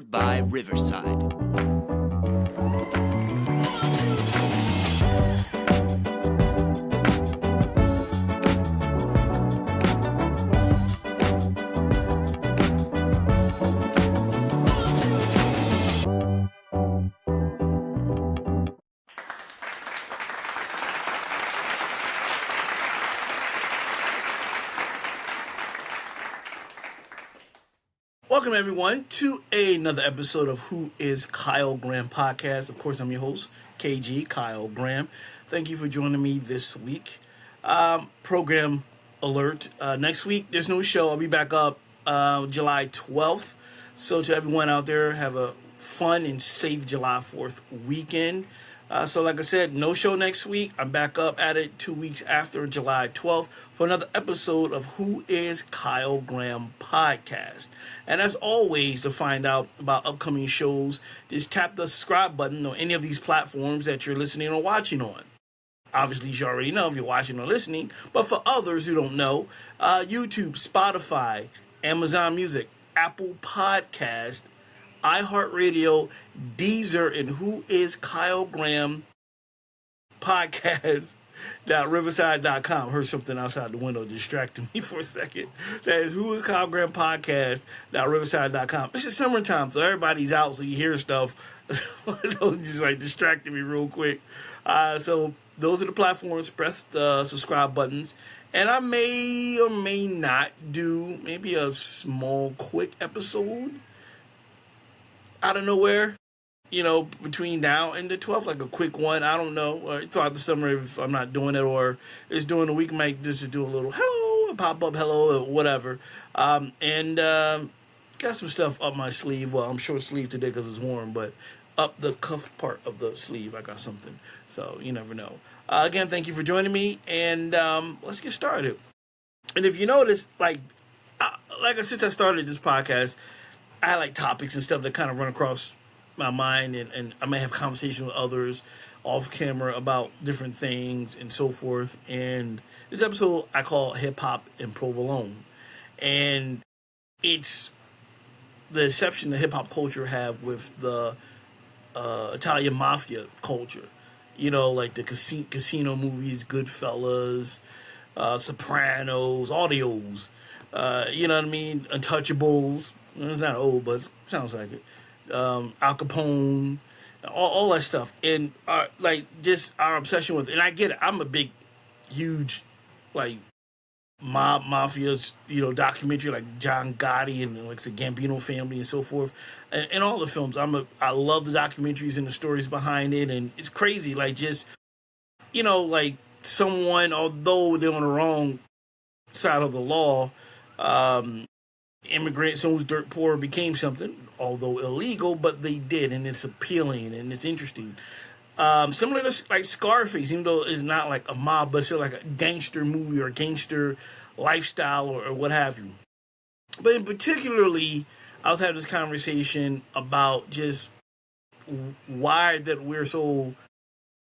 sponsored by Riverside. Welcome, everyone, to another episode of Who is Kyle Graham podcast. Of course, I'm your host, KG, Kyle Graham. Thank you for joining me this week. Program alert. Next week, there's no show. I'll be back up July 12th. So to everyone out there, have a fun and safe July 4th weekend. So like I said, no show next week. I'm back up at it 2 weeks after July 12th for another episode of Who is Kyle Graham podcast. And as always, to find out about upcoming shows, just tap the subscribe button on any of these platforms that you're listening or watching on. Obviously, you already know if you're watching or listening, but for others who don't know, YouTube, Spotify, Amazon Music, Apple Podcast, iHeartRadio, Deezer, and Who is Kyle Graham podcast.riverside.com. Heard something outside the window distracted me for a second. That is Who is Kyle Graham podcast.riverside.com. It's the summertime, so everybody's out, so you hear stuff. So just like distracted me real quick. So those are the platforms. Press the subscribe buttons. And I may or may not do maybe a small, quick episode out of nowhere, between now and the 12th, like a quick one. I don't know. Or throughout the summer, if I'm not doing it, or it's during the week, I might just do a little hello, pop up hello, or whatever. And got some stuff up my sleeve. Well, I'm short sleeve today because it's warm, but up the cuff part of the sleeve, I got something. So you never know. Again, thank you for joining me, and let's get started. And if you notice, since I started this podcast, I had topics and stuff that kind of run across my mind, and I may have conversation with others off camera about different things and so forth. And this episode I call Hip Hop and Provolone. And it's the exception that hip hop culture have with the Italian mafia culture. Like the casino movies, Goodfellas, Sopranos, all the O's. You know what I mean? Untouchables. It's not old, but it sounds like it. Al Capone, all that stuff, and just our obsession with. And I get it. I'm a big, huge, mafias, documentary like John Gotti and the Gambino family and so forth, and all the films. I love the documentaries and the stories behind it, and it's crazy. Someone, although they're on the wrong side of the law, immigrant, someone who's dirt poor became something, although illegal, but they did, and it's appealing and it's interesting. Similar to Scarface, even though it's not like a mob, but it's still like a gangster movie or gangster lifestyle or what have you. But in particularly, I was having this conversation about just why that we're so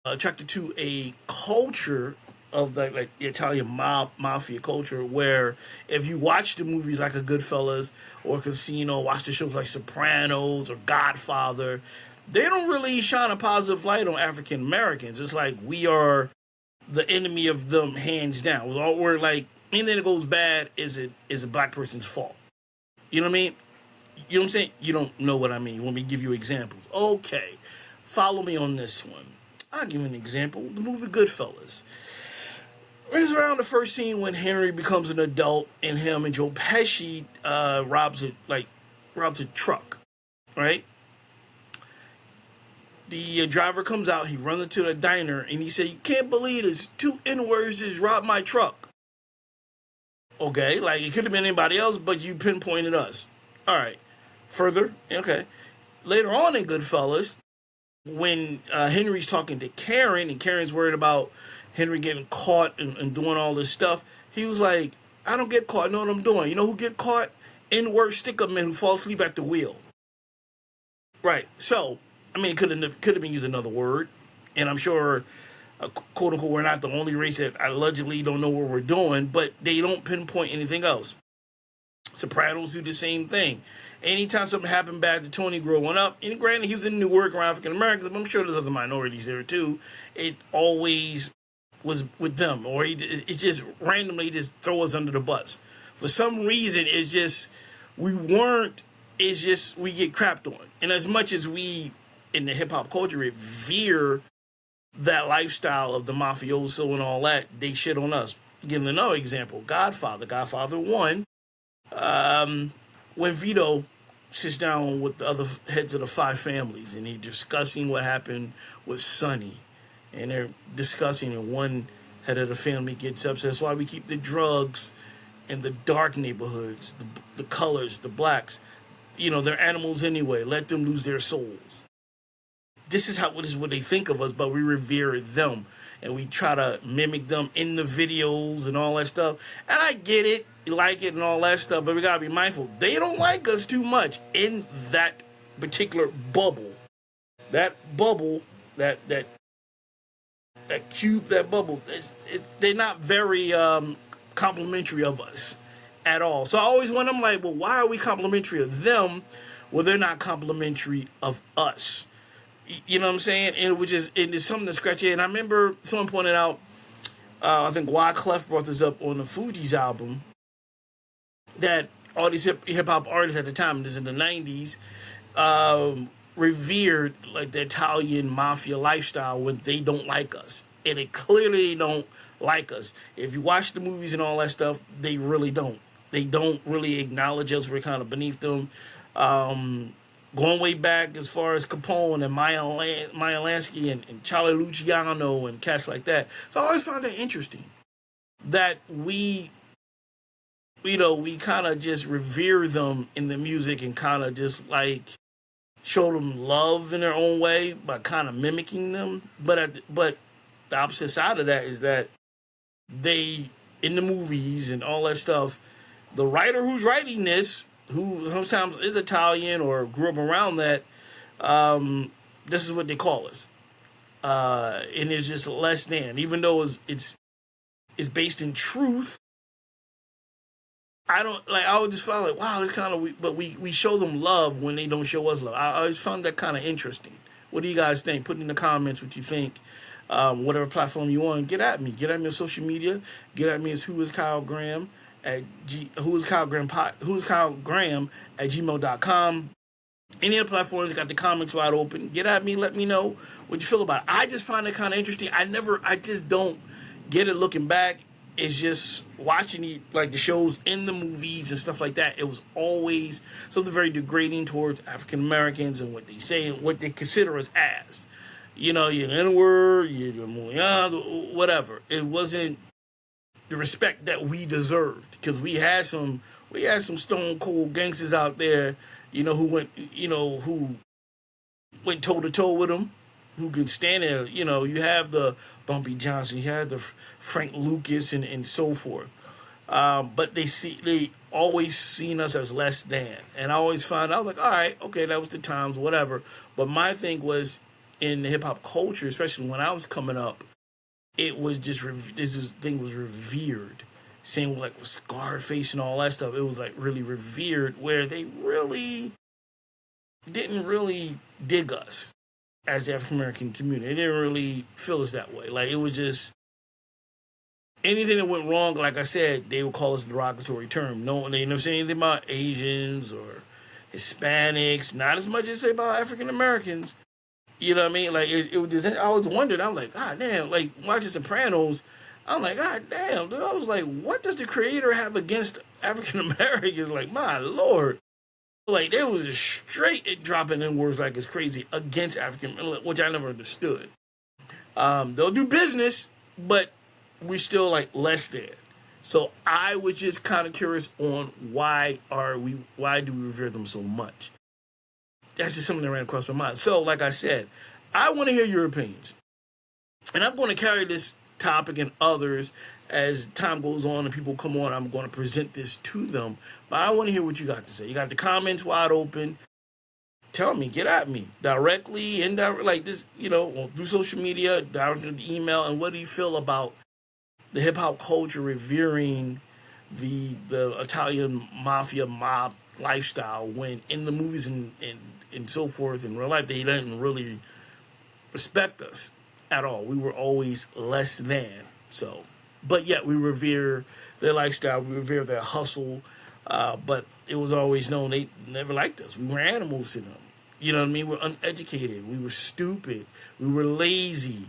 attracted to a culture of the Italian mafia culture, where if you watch the movies like a Goodfellas or Casino, watch the shows like Sopranos or Godfather, they don't really shine a positive light on African Americans. It's like we are the enemy of them, hands down. We're anything that goes bad is a black person's fault. You know what I mean? You know what I'm saying? You don't know what I mean. You want me to give you examples? Okay, follow me on this one. I'll give you an example. The movie Goodfellas. It's around the first scene when Henry becomes an adult, and him and Joe Pesci robs a truck, right? The driver comes out, he runs into the diner, and he said, "You can't believe this, 2 N-words just robbed my truck." Okay, it could have been anybody else, but you pinpointed us. All right, further, okay. Later on in Goodfellas, when Henry's talking to Karen, and Karen's worried about Henry getting caught and doing all this stuff, he was like, "I don't get caught. I know what I'm doing." You know who get caught? N-word stick-up men who fall asleep at the wheel. Right. So, it could have been used another word. And I'm sure, quote-unquote, we're not the only race that allegedly don't know what we're doing, but they don't pinpoint anything else. Sopranos do the same thing. Anytime something happened bad to Tony growing up, and granted he was in Newark around African Americans, but I'm sure there's other minorities there too, it always was with them, or it just randomly just throw us under the bus. For some reason, it's just we weren't. It's just we get crapped on, and as much as we in the hip hop culture revere that lifestyle of the mafioso and all that, they shit on us. Give another example: Godfather 1. When Vito sits down with the other heads of the 5 families, and they're discussing what happened with Sonny, and they're discussing, and one head of the family gets upset. That's why we keep the drugs in the dark neighborhoods, the colors, the blacks. They're animals anyway. Let them lose their souls. This is what they think of us, but we revere them, and we try to mimic them in the videos and all that stuff. And I get it, you like it and all that stuff, but we gotta be mindful. They don't like us too much in that particular bubble. That bubble, that cube, that bubble. They're not very complimentary of us at all. So I always wonder, I'm like, well, why are we complimentary of them? Well, they're not complimentary of us. You know what I'm saying? And it's something to scratch your head. And I remember someone pointed out, I think Wyclef brought this up on the Fugees album, that all these hip hop artists at the time, this is in the 90s, revered like the Italian mafia lifestyle when they don't like us. And they clearly don't like us. If you watch the movies and all that stuff, they really don't. They don't really acknowledge us. We're kind of beneath them. Going way back as far as Capone and Maya Lansky and Charlie Luciano and cats like that. So I always found that interesting that we kind of just revere them in the music and kind of just like show them love in their own way by kind of mimicking them. But the opposite side of that is that they, in the movies and all that stuff, the writer who's writing this, who sometimes is Italian or grew up around that, this is what they call us. And it's just less than. Even though it's based in truth, I would just find like, wow, this kind of, but we show them love when they don't show us love. I always found that kind of interesting. What do you guys think? Put in the comments what you think. Whatever platform you want, get at me. Get at me on social media. Get at me as Who is Kyle Graham at gmail.com. Any other platforms got the comments wide open. Get at me. Let me know what you feel about it. I just find it kind of interesting. I just don't get it looking back. It's just watching the shows in the movies and stuff like that. It was always something very degrading towards African Americans and what they say and what they consider us as. You're an N-word, you're whatever. It wasn't the respect that we deserved, because we had some stone cold gangsters out there, who went toe to toe with them, who could stand there. You have the Bumpy Johnson, you have the Frank Lucas, and so forth. But they always seen us as less than, and I always found out like, all right, okay, that was the times, whatever. But my thing was in the hip hop culture, especially when I was coming up, it was just this thing was revered. Same like with Scarface and all that stuff. It was like really revered, where they really didn't really dig us as the African American community. They didn't really feel us that way. Like, it was just anything that went wrong. Like I said, they would call us a derogatory term. No, they never say anything about Asians or Hispanics. Not as much as say about African Americans. You know what I mean? Like, it was just, I always wondered, I'm like, God damn, like, watching Sopranos, I'm like, God damn, dude. I was like, what does the creator have against African Americans? Like, my Lord. Like, they was just straight dropping in words like it's crazy against African, which I never understood. They'll do business, but we're still, like, less than. So I was just kind of curious on why do we revere them so much? That's just something that ran across my mind. So, like I said, I want to hear your opinions. And I'm going to carry this topic and others as time goes on and people come on. I'm going to present this to them. But I want to hear what you got to say. You got the comments wide open. Tell me, get at me. Directly, indirectly, like this, through social media, directly to the email. And what do you feel about the hip-hop culture revering the Italian mafia mob lifestyle, when in the movies and so forth in real life they didn't really respect us at all. We were always less than. So, but yet we revere their lifestyle, we revere their hustle. But it was always known they never liked us. We were animals to them. You know what I mean? We were uneducated. We were stupid. We were lazy.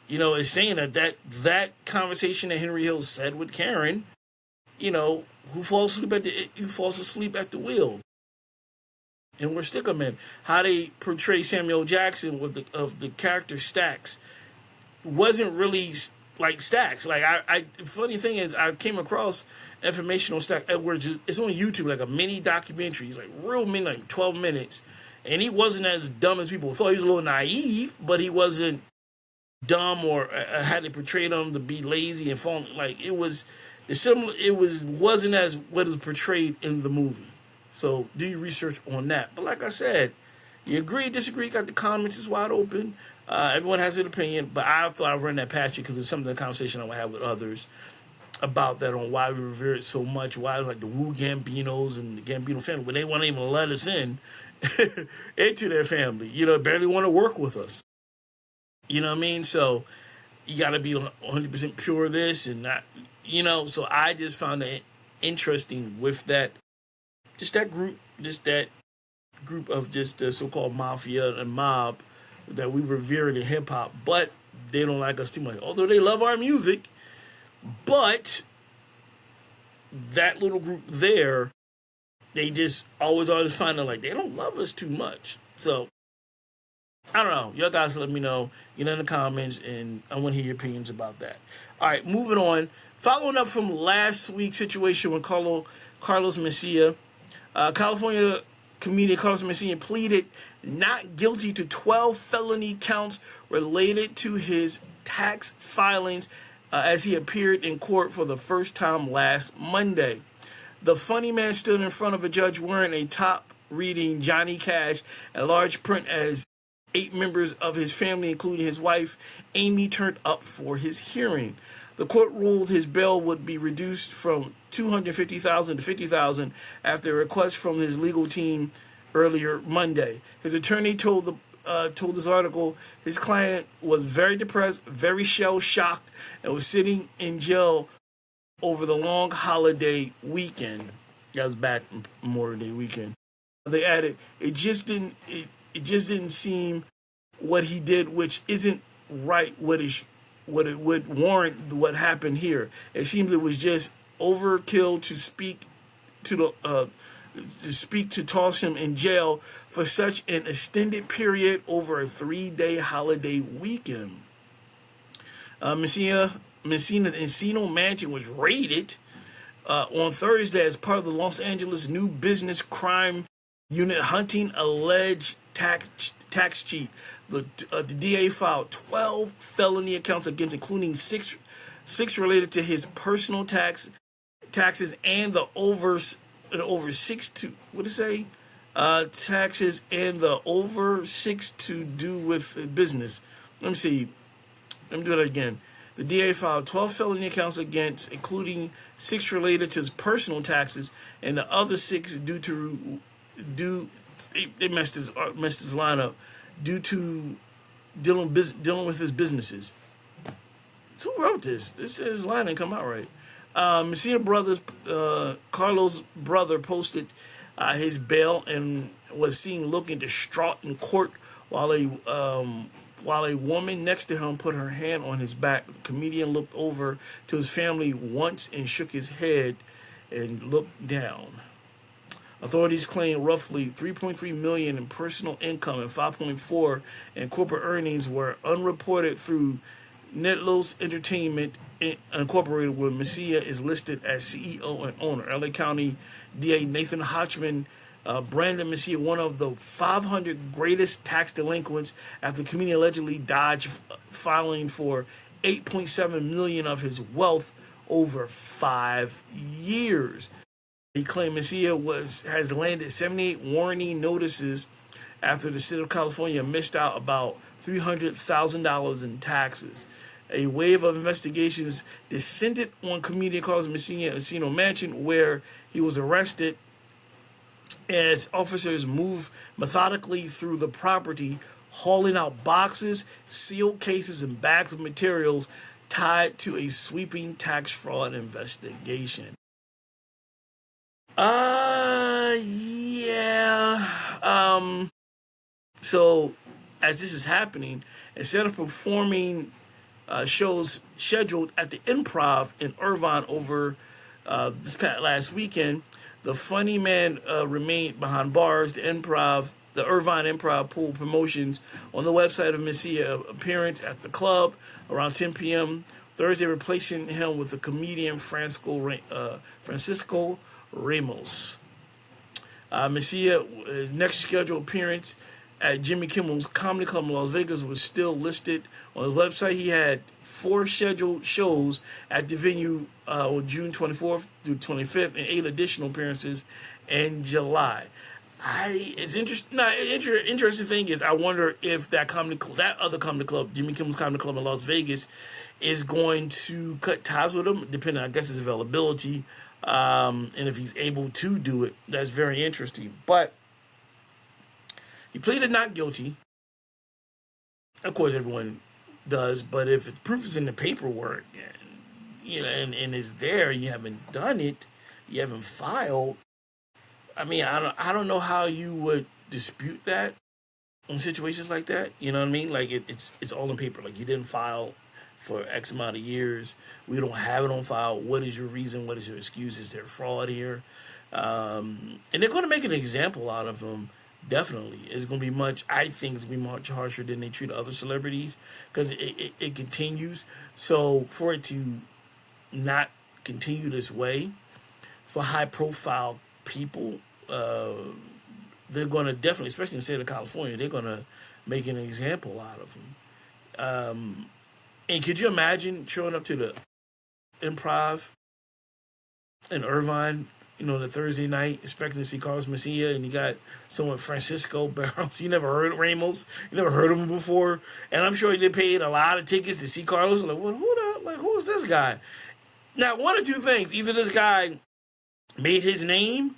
You know, it's saying that conversation that Henry Hill said with Karen, you know, who falls asleep at the wheel. And we're sticker men. How they portray Samuel Jackson of the character Stax wasn't really like Stax. Like funny thing is, I came across information on Stax Edwards. It's on YouTube, like a mini documentary. It's like real mini, like 12 minutes. And he wasn't as dumb as people thought. He was a little naive, but he wasn't dumb or had they portrayed him to be lazy and falling. Like it was similar. Wasn't as what is portrayed in the movie. So do your research on that. But like I said, you agree, disagree, got the comments is wide open. Everyone has an opinion, but I thought I'd run that past you because it's something, the conversation I would have with others about that, on why we revere it so much, why it's like the Wu Gambinos and the Gambino family, when they won't even let us in into their family, you know, barely want to work with us. You know what I mean? So you got to be 100% pure this and not, you know. So I just found it interesting with that, that group of just the so-called mafia and mob that we revere in hip hop, but they don't like us too much. Although they love our music, but that little group there, they just always find out like they don't love us too much. So I don't know. Y'all guys let me know. Get in the comments, and I want to hear your opinions about that. All right, moving on. Following up from last week's situation with Carlos Mencia, California comedian Carlos Mencia pleaded not guilty to 12 felony counts related to his tax filings as he appeared in court for the first time last Monday. The funny man stood in front of a judge wearing a top reading Johnny Cash and large print as 8 members of his family, including his wife, Amy, turned up for his hearing. The court ruled his bail would be reduced from $250,000 to $50,000 after a request from his legal team earlier Monday. His attorney told this article his client was very depressed, very shell-shocked, and was sitting in jail over the long holiday weekend. That was back Memorial Day weekend. They added, it just didn't seem what he did, which isn't right. What it would warrant what happened here. It seems it was just overkill to toss him in jail for such an extended period over a 3-day holiday weekend. Messina's Encino mansion was raided on Thursday as part of the Los Angeles New Business Crime Unit hunting alleged tax cheat. The DA filed 12 felony accounts against, including six related to his personal taxes and the over 6 to taxes and the over 6 to do with business. Let me do that again. The DA filed 12 felony accounts against, including 6 related to his personal taxes and the other 6 they messed his line up due to dealing with his businesses. So who wrote this? His line didn't come out right. Messina brothers, Carlos' brother, posted his bail and was seen looking distraught in court while a woman next to him put her hand on his back. The comedian looked over to his family once and shook his head and looked down. Authorities claim roughly $3.3 million in personal income and $5.4 in corporate earnings were unreported through Netlos Entertainment Incorporated, where Messia is listed as CEO and owner. LA County DA Nathan Hodgman branded Messia one of the 500 greatest tax delinquents after the comedian allegedly dodged filing for $8.7 million of his wealth over 5 years. He claimed Messia has landed 78 warning notices after the state of California missed out about $300,000 in taxes. A wave of investigations descended on comedian Carlos Mencia at Encino Mansion, where he was arrested as officers moved methodically through the property, hauling out boxes, sealed cases, and bags of materials tied to a sweeping tax fraud investigation. Yeah. So, as this is happening, instead of performing shows scheduled at the Improv in Irvine over this past last weekend, the funny man remained behind bars. The Irvine Improv pulled promotions on the website of Mencia appearance at the club around 10 p.m. Thursday, replacing him with the comedian Francisco Ramos. Mencia's next scheduled appearance at Jimmy Kimmel's Comedy Club in Las Vegas was still listed on his website. He had 4 scheduled shows at the venue on June 24th through 25th and 8 additional appearances in July. Interesting thing is, I wonder if that other comedy club, Jimmy Kimmel's Comedy Club in Las Vegas, is going to cut ties with him, depending on, I guess, his availability, and if he's able to do it. That's very interesting. But he pleaded not guilty. Of course, everyone does, but if the proof is in the paperwork, and is there, you haven't done it, you haven't filed. I mean, I don't know how you would dispute that in situations like that. You know what I mean? Like it's all in paper. Like, you didn't file for X amount of years. We don't have it on file. What is your reason? What is your excuse? Is there fraud here? And they're going to make an example out of him. Definitely. It's going to be I think it's going to be much harsher than they treat other celebrities, because it continues. So for it to not continue this way, for high profile people, they're going to definitely, especially in the state of California, they're going to make an example out of him. And could you imagine showing up to the Improv in Irvine, the Thursday night, expecting to see Carlos Mencia, and you got someone, Francisco Barros. You never heard of Ramos. You never heard of him before. And I'm sure they paid a lot of tickets to see Carlos. Like, well, who is this guy? Now, one or two things. Either this guy made his name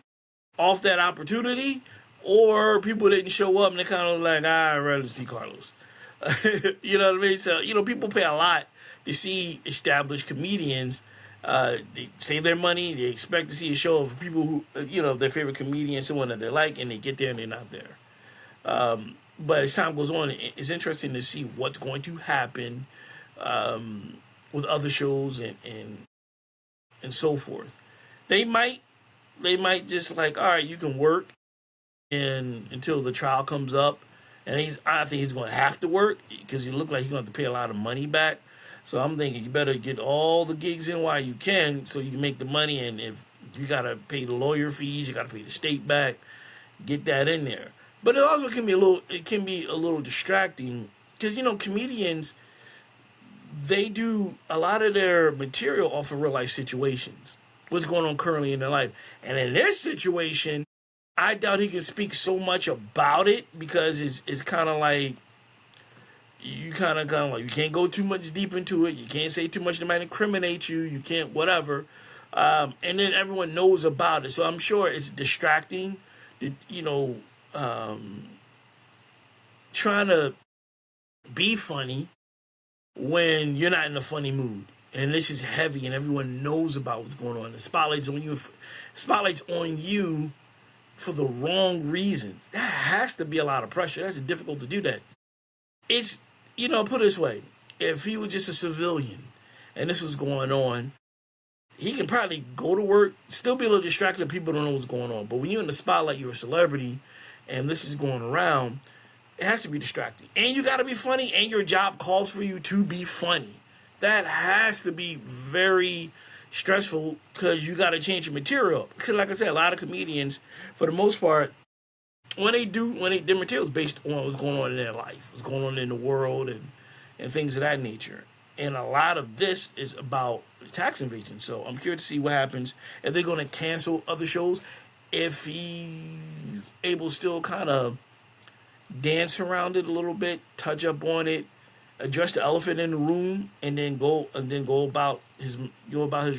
off that opportunity, or people didn't show up and they're kind of like, I'd rather see Carlos. You know what I mean? So, people pay a lot to see established comedians. They save their money. They expect to see a show of people who, their favorite comedian, someone that they like, and they get there and they're not there. But as time goes on, it's interesting to see what's going to happen with other shows and so forth. They might just like, all right, you can work and until the trial comes up, and I think he's going to have to work, because he look like he's going to have to pay a lot of money back. So I'm thinking you better get all the gigs in while you can, so you can make the money. And if you got to pay the lawyer fees, you got to pay the state back, get that in there. But it also can be a little distracting, because comedians, they do a lot of their material off of real life situations, what's going on currently in their life. And in this situation, I doubt he can speak so much about it, because it's kind of like, you kind of like, you can't go too much deep into it. You can't say too much that might incriminate you. You can't whatever. And then everyone knows about it. So I'm sure it's distracting, trying to be funny when you're not in a funny mood. And this is heavy and everyone knows about what's going on. The spotlight's on you. Spotlight's on you for the wrong reasons. That has to be a lot of pressure. That's difficult to do that. It's, put it this way. If he was just a civilian and this was going on, he can probably go to work, still be a little distracted. People don't know what's going on. But when you're in the spotlight, you're a celebrity, and this is going around, it has to be distracting. And you got to be funny, and your job calls for you to be funny. That has to be very stressful, because you got to change your material. Because like I said, a lot of comedians, for the most part, their material is based on what's going on in their life, what's going on in the world, and things of that nature. And a lot of this is about tax evasion. So I'm curious to see what happens if they're going to cancel other shows, if he's able to still kind of dance around it a little bit, touch up on it, address the elephant in the room and then go about his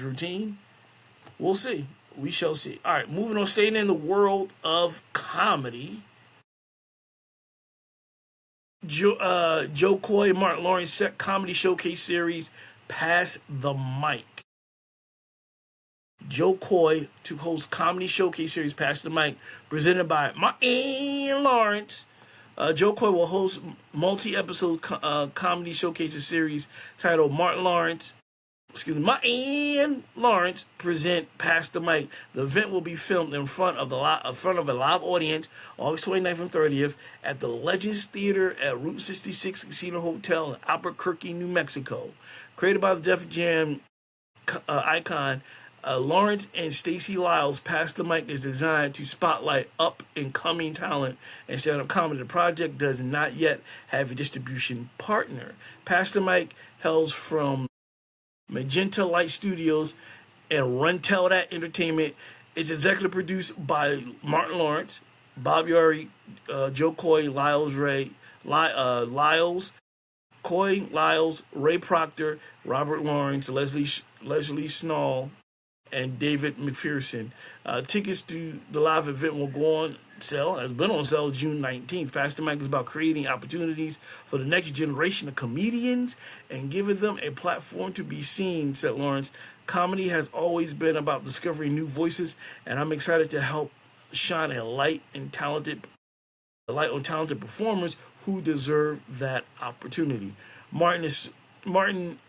routine. We'll see. We shall see. All right, moving on. Staying in the world of comedy, Joe Coy and Martin Lawrence set comedy showcase series Pass the Mic. Joe Coy to host comedy showcase series Pass the Mic, presented by Martin Lawrence. Joe Coy will host multi-episode comedy showcases series titled Martin Lawrence present Pass the Mic. The event will be filmed in front of a live audience August 29th and 30th at the Legends Theater at Route 66 Casino Hotel in Albuquerque, New Mexico. Created by the Def Jam icon, Lawrence and Stacey Lyles, Pass the Mic is designed to spotlight up-and-coming talent and stand-up comedy. The project does not yet have a distribution partner. Pass the Mic hails from Magenta Light Studios and Run Tell That Entertainment. It's executive produced by Martin Lawrence, Bob Yari, Joe Coy, Lyles, Ray Proctor, Robert Lawrence, Leslie Snall, and David McPherson. Tickets to the live event will go on sale, has been on sale June 19th. Pass the Mic is about creating opportunities for the next generation of comedians and giving them a platform to be seen, said Lawrence. Comedy has always been about discovering new voices, and I'm excited to help shine a light on talented performers who deserve that opportunity. Martin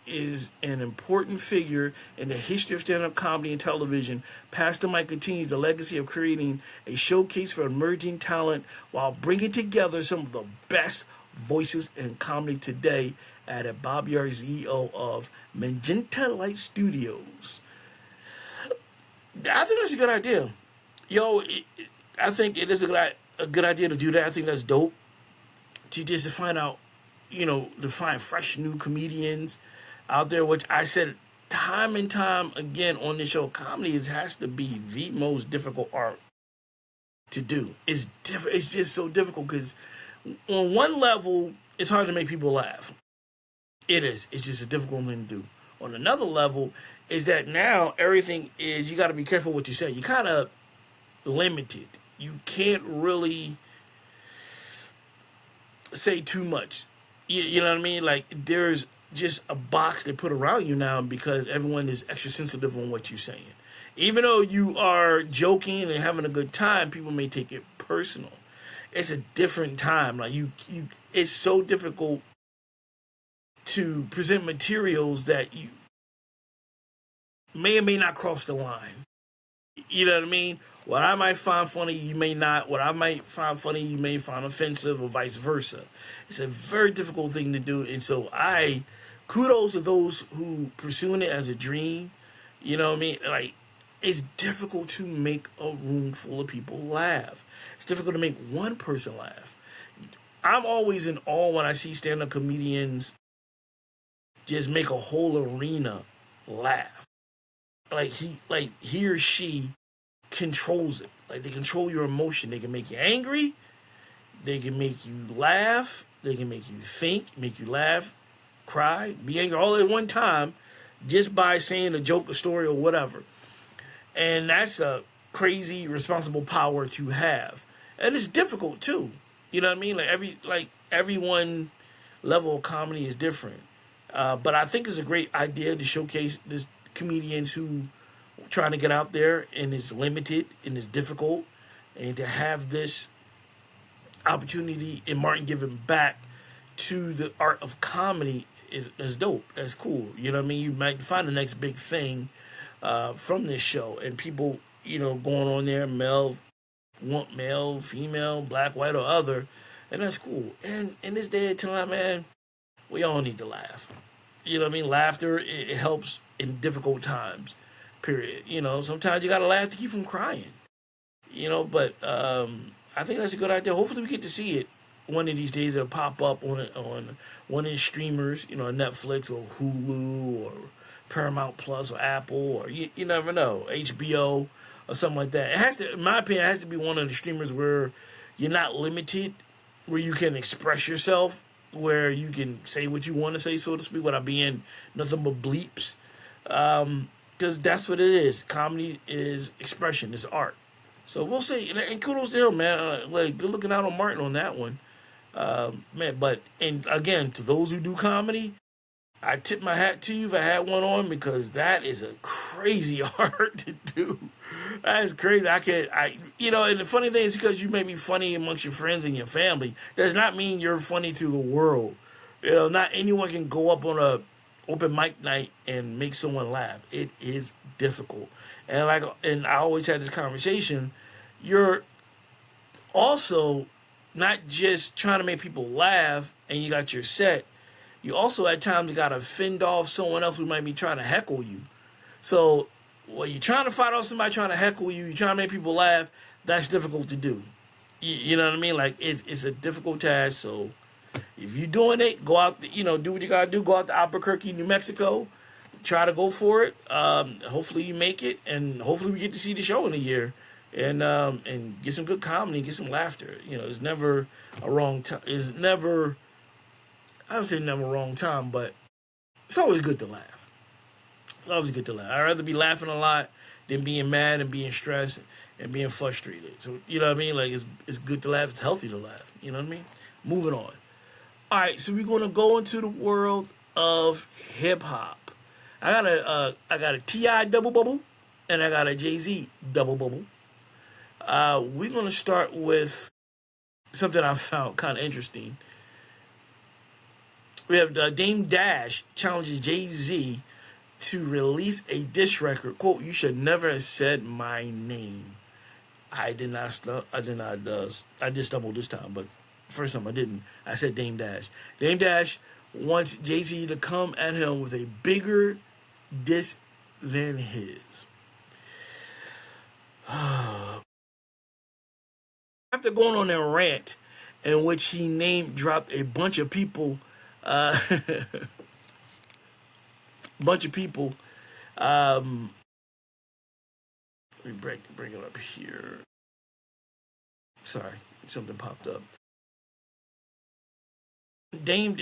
is an important figure in the history of stand-up comedy and television. Pass the Mic continues the legacy of creating a showcase for emerging talent while bringing together some of the best voices in comedy today, added Bob Yari, CEO of Magenta Light Studios. I think that's a good idea. I think it is a good idea to do that. I think that's dope. To just find out, to find fresh new comedians out there, which I said time and time again on this show, comedy has to be the most difficult art to do. It's just so difficult because on one level, it's hard to make people laugh. It is. It's just a difficult thing to do. On another level, is that now everything is, you got to be careful what you say. You're kind of limited. You can't really say too much. You know what I mean? Like, there's just a box they put around you now because everyone is extra sensitive on what you're saying. Even though you are joking and having a good time, people may take it personal. It's a different time. Like, it's so difficult to present materials that you may or may not cross the line. You know what I mean? What I might find funny, you may not. What I might find funny, you may find offensive, or vice versa. It's a very difficult thing to do. And so kudos to those who pursuing it as a dream. You know what I mean? Like, it's difficult to make a room full of people laugh. It's difficult to make one person laugh. I'm always in awe when I see stand-up comedians just make a whole arena laugh. Like he or she controls it. Like, they control your emotion. They can make you angry. They can make you laugh. They can make you think, make you laugh, cry, be angry all at one time just by saying a joke, a story, or whatever. And that's a crazy, responsible power to have. And it's difficult too. You know what I mean? Everyone level of comedy is different. But I think it's a great idea to showcase this comedians who are trying to get out there, and it's limited and it's difficult, and to have this opportunity and Martin giving back to the art of comedy is dope. That's cool. You know what I mean? You might find the next big thing from this show, and people, going on there, male, female, black, white, or other, and that's cool. And in this day and time, man, we all need to laugh. You know what I mean? Laughter, it helps in difficult times, period. Sometimes you got to laugh to keep from crying. But I think that's a good idea. Hopefully we get to see it one of these days. It'll pop up on one of the streamers, Netflix or Hulu or Paramount Plus or Apple, or you never know, HBO or something like that. It has to, in my opinion, it has to be one of the streamers where you're not limited, where you can express yourself where you can say what you want to say, so to speak, without being nothing but bleeps. Because that's what it is. Comedy is expression, it's art. So we'll see. And kudos to him, man. Like, good looking out on Martin on that one. Man, but, and again, to those who do comedy, I tip my hat to you if I had one on, because that is a crazy art to do. That is crazy. And the funny thing is, because you may be funny amongst your friends and your family, does not mean you're funny to the world. Not anyone can go up on a open mic night and make someone laugh. It is difficult. And I always had this conversation. You're also not just trying to make people laugh and you got your set. You also at times got to fend off someone else who might be trying to heckle you. So when you're trying to fight off somebody trying to heckle you, you're trying to make people laugh, that's difficult to do. You know what I mean? Like, it's a difficult task. So if you're doing it, go out, do what you got to do. Go out to Albuquerque, New Mexico. Try to go for it. Hopefully you make it. And hopefully we get to see the show in a year. And get some good comedy, get some laughter. It's never a wrong time. It's never... I would say never wrong time, but it's always good to laugh. It's always good to laugh. I'd rather be laughing a lot than being mad and being stressed and being frustrated. So, you know what I mean? Like, it's good to laugh. It's healthy to laugh. You know what I mean? Moving on. All right, so we're going to go into the world of hip-hop. I got a T.I. double bubble, and I got a Jay-Z double bubble. We're going to start with something I found kind of interesting. We have Dame Dash challenges Jay-Z to release a diss record. Quote, "You should never have said my name." I did not. I did stumble this time, but first time I didn't. I said Dame Dash. Dame Dash wants Jay-Z to come at him with a bigger diss than his. After going on a rant in which he name dropped a bunch of people. Bunch of people. Let me bring it up here. Sorry, something popped up. Dame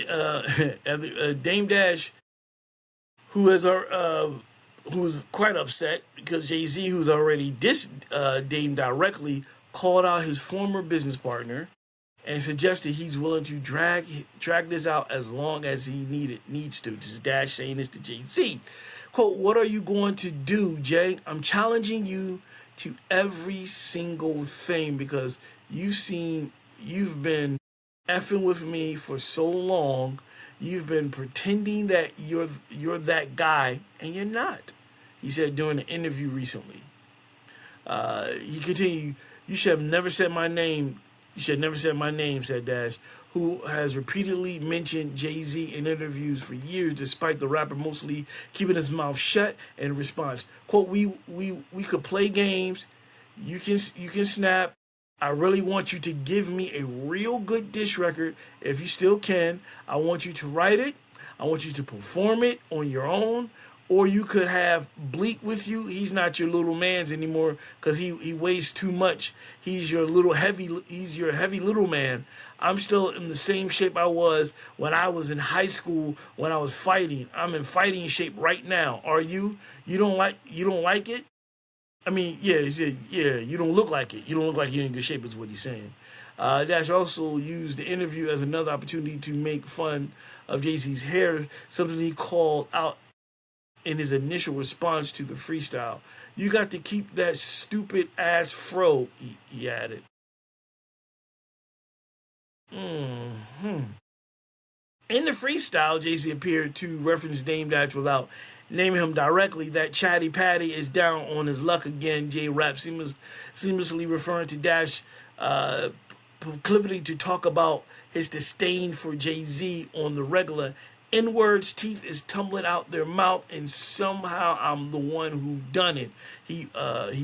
Dash, who's quite upset because Jay-Z, who's already dissed Dame directly, called out his former business partner and suggested he's willing to drag this out as long as he needs to. This is Dash saying this to Jay-Z. Quote, "What are you going to do, Jay? I'm challenging you to every single thing because you've been effing with me for so long. You've been pretending that you're that guy, and you're not," he said during an interview recently. He continued, "You should have never said my name. You should have never said my name," said Dash, who has repeatedly mentioned Jay-Z in interviews for years, despite the rapper mostly keeping his mouth shut in response. Quote, we could play games. You can snap. I really want you to give me a real good diss record if you still can. I want you to write it. I want you to perform it on your own. Or you could have Bleak with you. He's not your little man's anymore because he weighs too much. He's your heavy little man. I'm still in the same shape I was when I was in high school when I was fighting. I'm in fighting shape right now. Are you? You don't like it? I mean, yeah, he said, yeah, you don't look like it. You don't look like you're in good shape is what he's saying. Dash also used the interview as another opportunity to make fun of Jay-Z's hair, something he called out in his initial response to the freestyle. "You got to keep that stupid ass fro," he added. In the freestyle, Jay-Z appeared to reference Dame Dash without naming him directly. That Chatty Patty is down on his luck again. Jay Rap seamlessly referring to Dash proclivity to talk about his disdain for Jay-Z on the regular. N-words, teeth is tumbling out their mouth, and somehow I'm the one who done it. He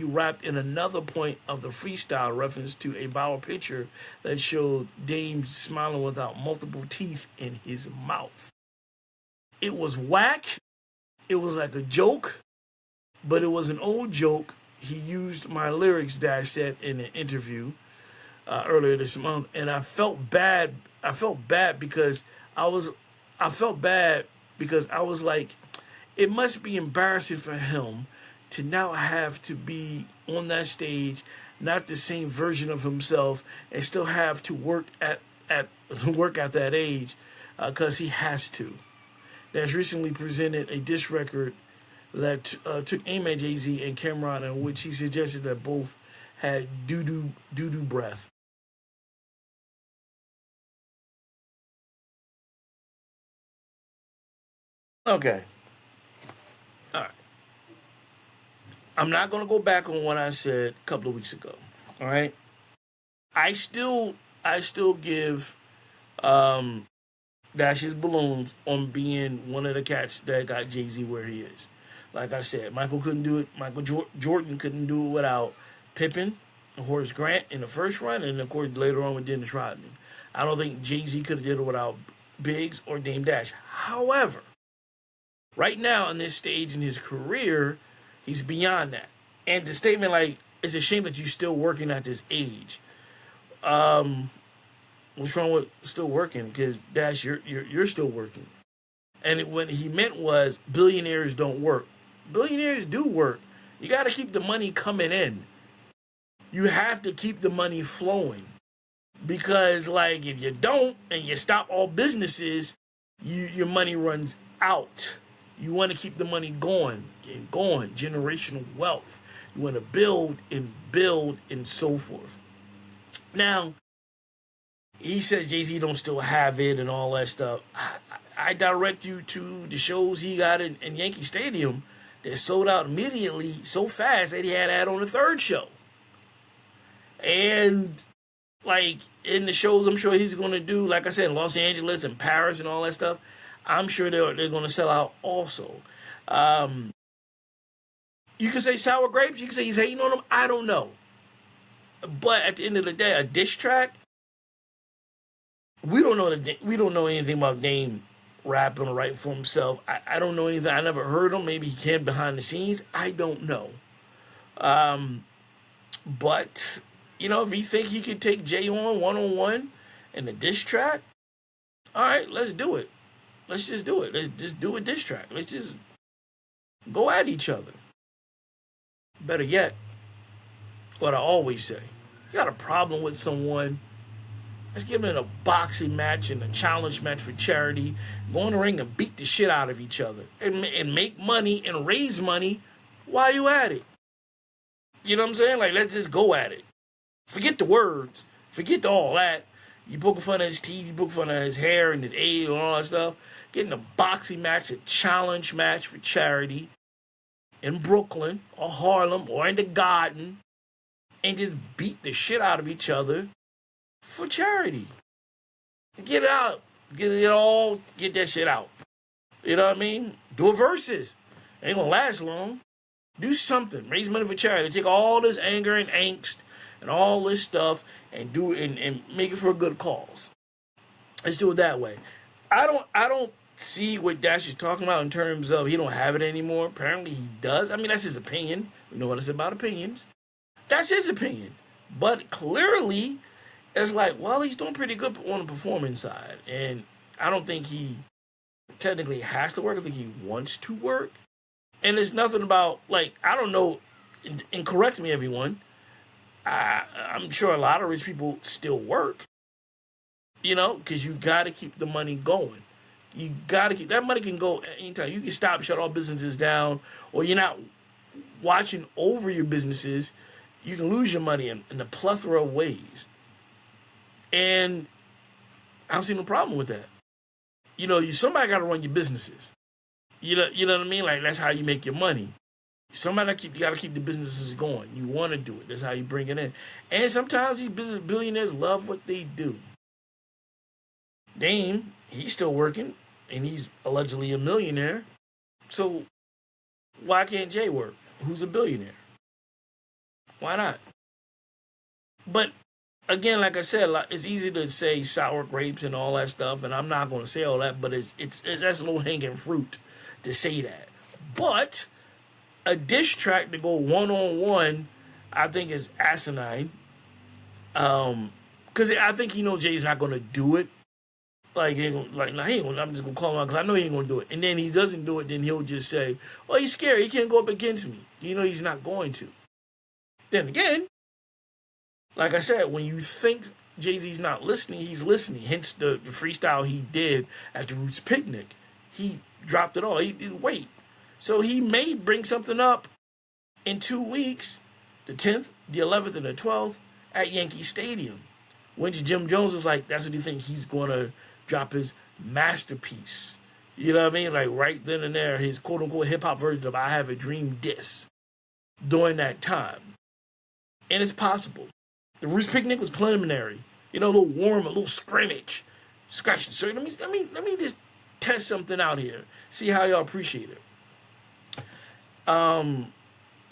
rapped in another point of the freestyle reference to a viral picture that showed Dame smiling without multiple teeth in his mouth. It was whack. It was like a joke, but it was an old joke. He used my lyrics, Dash said in an interview. earlier this month, and I felt bad. I felt bad because I was, I felt bad because I was like, it must be embarrassing for him to now have to be on that stage, not the same version of himself, and still have to work at work at that age, because he has to. That's recently presented a diss record that took aim at Jay Z and Cameron, in which he suggested that both had doo doo breath. Okay, all right. I'm not gonna go back on what I said a couple of weeks ago. All right. I still give um Dash's balloons on being one of the cats that got Jay Z where he is. Like I said, Michael couldn't do it. Jordan couldn't do it without Pippen, Horace Grant in the first run, and of course later on with Dennis Rodman. I don't think Jay Z could have did it without Biggs or Dame Dash. However, right now in this stage in his career, he's beyond that. And the statement like, it's a shame that you're still working at this age. Um, what's wrong with still working? Because Dash, you're still working. And what he meant was billionaires don't work. Billionaires do work. You got to keep the money coming in. You have to keep the money flowing, because like if you don't and you stop all businesses, your money runs out. You want to keep the money going and going, generational wealth. You want to build and so forth. Now, he says Jay-Z don't still have it and all that stuff. I direct you to the shows he got in Yankee Stadium that sold out immediately so fast that he had to add on a third show. And like in the shows I'm sure he's going to do, like I said, in Los Angeles and Paris and all that stuff, I'm sure they're going to sell out also. Um, you can say sour grapes. You can say he's hating on them. I don't know. But at the end of the day, a diss track, we don't know anything about Dame rapping or writing for himself. I don't know anything. I never heard him. Maybe he can behind the scenes. I don't know. Um, but if he think he could take Jay on one in a diss track, all right, let's do it. Let's just do it. Let's just do a diss track. Let's just go at each other. Better yet, what I always say, you got a problem with someone, let's get them in a boxing match and a challenge match for charity. Go in the ring and beat the shit out of each other and make money and raise money while you at it. You know what I'm saying? Like, let's just go at it. Forget the words. Forget all that. You poking fun at his teeth, you poking fun at his hair and his age and all that stuff. Get in a boxing match, a challenge match for charity in Brooklyn or Harlem or in the Garden, and just beat the shit out of each other for charity. Get it out. Get that shit out. You know what I mean? Do a versus. Ain't gonna last long. Do something. Raise money for charity. Take all this anger and angst and all this stuff and do it and make it for a good cause. Let's do it that way. I don't see what Dash is talking about in terms of he don't have it anymore. Apparently he does. I mean, that's his opinion. We know what it's about, opinions. That's his opinion. But clearly, it's like, well, he's doing pretty good on the performance side. And I don't think he technically has to work. I think he wants to work. And it's nothing about, like, I don't know, and correct me, everyone. I'm sure a lot of rich people still work, because you got to keep the money going. You got to keep, that money can go at any time. You can stop, shut all businesses down, or you're not watching over your businesses. You can lose your money in a plethora of ways. And I don't see no problem with that. Somebody got to run your businesses. You know what I mean? Like, that's how you make your money. You got to keep the businesses going. You want to do it. That's how you bring it in. And sometimes these business billionaires love what they do. Dame, he's still working, and he's allegedly a millionaire. So why can't Jay work? Who's a billionaire? Why not? But again, like I said, it's easy to say sour grapes and all that stuff, and I'm not going to say all that. But it's that's low hanging fruit to say that. But a diss track to go one on one, I think is asinine. because I think he knows Jay's not gonna do it. Like, he ain't gonna, like, nah, he ain't gonna, I'm just gonna call him out because I know he ain't gonna do it. And then he doesn't do it, then he'll just say, "Oh, he's scared. He can't go up against me." You know, he's not going to. Then again, like I said, when you think Jay-Z's not listening, he's listening. Hence the freestyle he did at the Roots picnic. He dropped it all. He wait. So he may bring something up in 2 weeks, the 10th, the 11th, and the 12th at Yankee Stadium. When Jim Jones was like, that's what he thinks he's going to drop his masterpiece. You know what I mean? Like right then and there, his quote unquote hip hop version of I Have a Dream disc during that time. And it's possible. The Roots picnic was preliminary. You know, a little warm, a little scrimmage. Scratching. So let me just test something out here. See how y'all appreciate it. The